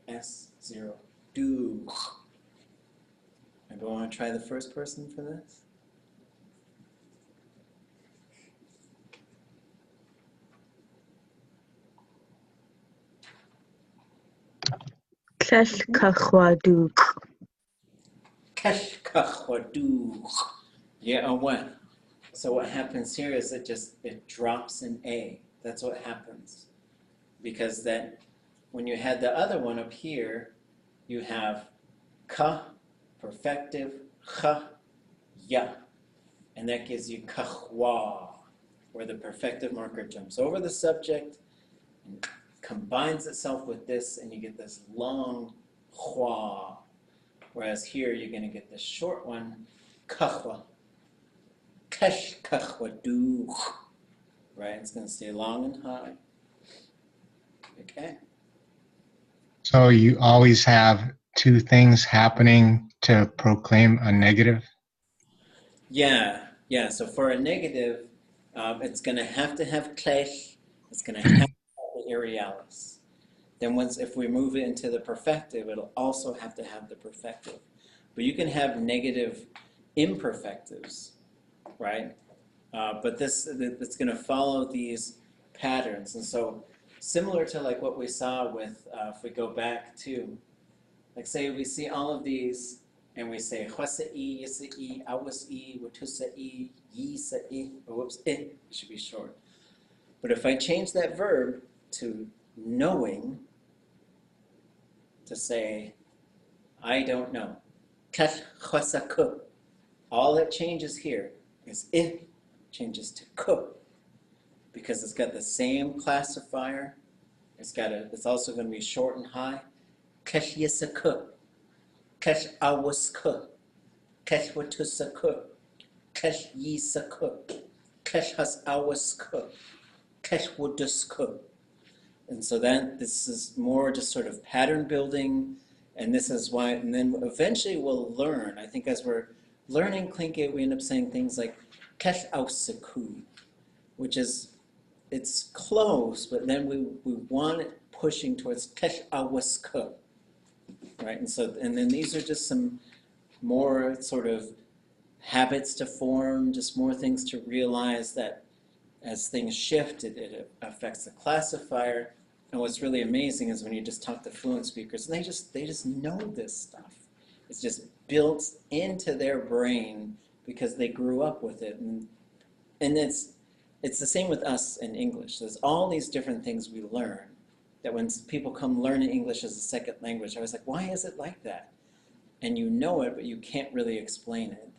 s, zero, do. Anybody want to try the first person for this?
Tlél cachwadú.
Kesh kachwadu. Yeah, or what? So what happens here is it drops an A. That's what happens. Because then when you had the other one up here, you have ka, perfective, cha, ya. And that gives you kachwa, where the perfective marker jumps over the subject and combines itself with this, and you get this long hua. Whereas here you're going to get this short one, kachwa. Kesh kachwa du. Right? It's going to stay long and high. Okay.
So you always have two things happening to proclaim a negative?
Yeah. So for a negative, it's going to have tlél. It's going to have the arealis. Then if we move it into the perfective, it'll also have to have the perfective. But you can have negative imperfectives, right? But it's going to follow these patterns. And so similar to like what we saw with, if we go back to, like say we see all of these, and we say chwasa'i, yisa'i, awasa'i, watusa'i, yisa'i, or whoops, it should be short. But if I change that verb to knowing, to say, I don't know, chwasaku, all that changes here is it changes to ku, because it's got the same classifier. It's also going to be short and high. Kesh yisaku. Kesh awasku, kesh watusaku, kesh yisaku, kesh has awasku, kesh wudusku. And so then this is more just sort of pattern building, and this is why, and then eventually we'll learn, I think as we're learning Tlingit, we end up saying things like kesh awsaku, which is, it's close, but then we want it pushing towards kesh awasku. Right, and then these are just some more sort of habits to form, just more things to realize that as things shift, it affects the classifier. And what's really amazing is when you just talk to fluent speakers, and they just know this stuff. It's just built into their brain because they grew up with it, and it's the same with us in English. There's all these different things we learn. That when people come learning English as a second language, I was like, why is it like that? And you know it, but you can't really explain it.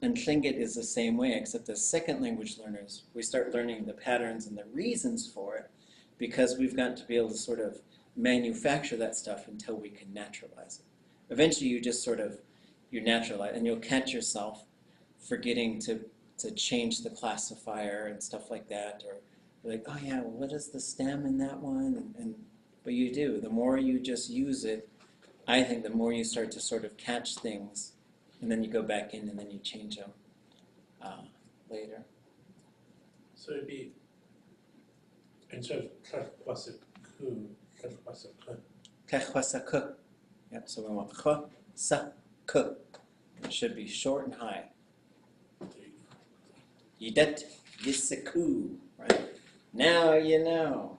And Tlingit is the same way, except as second language learners, we start learning the patterns and the reasons for it because we've got to be able to sort of manufacture that stuff until we can naturalize it. Eventually you just sort of, you naturalize, and you'll catch yourself forgetting to change the classifier and stuff like that, or like, oh yeah, well, what is the stem in that one? But you do. The more you just use it, I think the more you start to sort of catch things, and then you go back in and then you change them later.
So it'd be, instead of kachwasaku, kachwasaku.
Kachwasaku. Yep, so we want chwasaku. It should be short and high. Yidet yisaku, right? Now you know.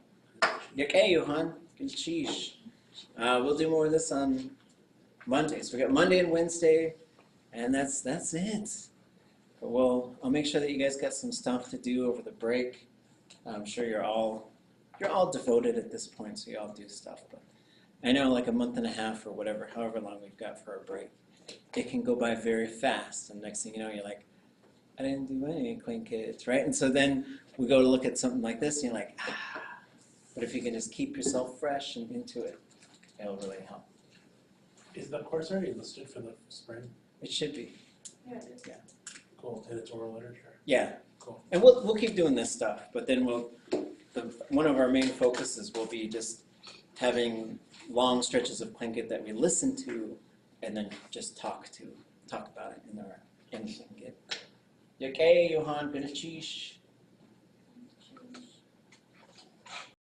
Okay, Johan. Good sheesh. We'll do more of this on Mondays. We got Monday and Wednesday, and that's it. But I'll make sure that you guys got some stuff to do over the break. I'm sure you're all you're all devoted at this point, so you all do stuff. But I know like a month and a half or whatever, however long we've got for a break, it can go by very fast. And next thing you know, you're like, I didn't do any Tlingits, right? And so then we go to look at something like this, and you're like, ah. But if you can just keep yourself fresh and into it, it'll really help.
Is the course already listed for the spring?
It should be.
Yeah, it is.
Cool. And it's oral literature.
Yeah.
Cool.
And we'll keep doing this stuff, but then one of our main focuses will be just having long stretches of Tlingit that we listen to, and then just talk about it in Tlingit. You okay, Johan? Been a cheesh?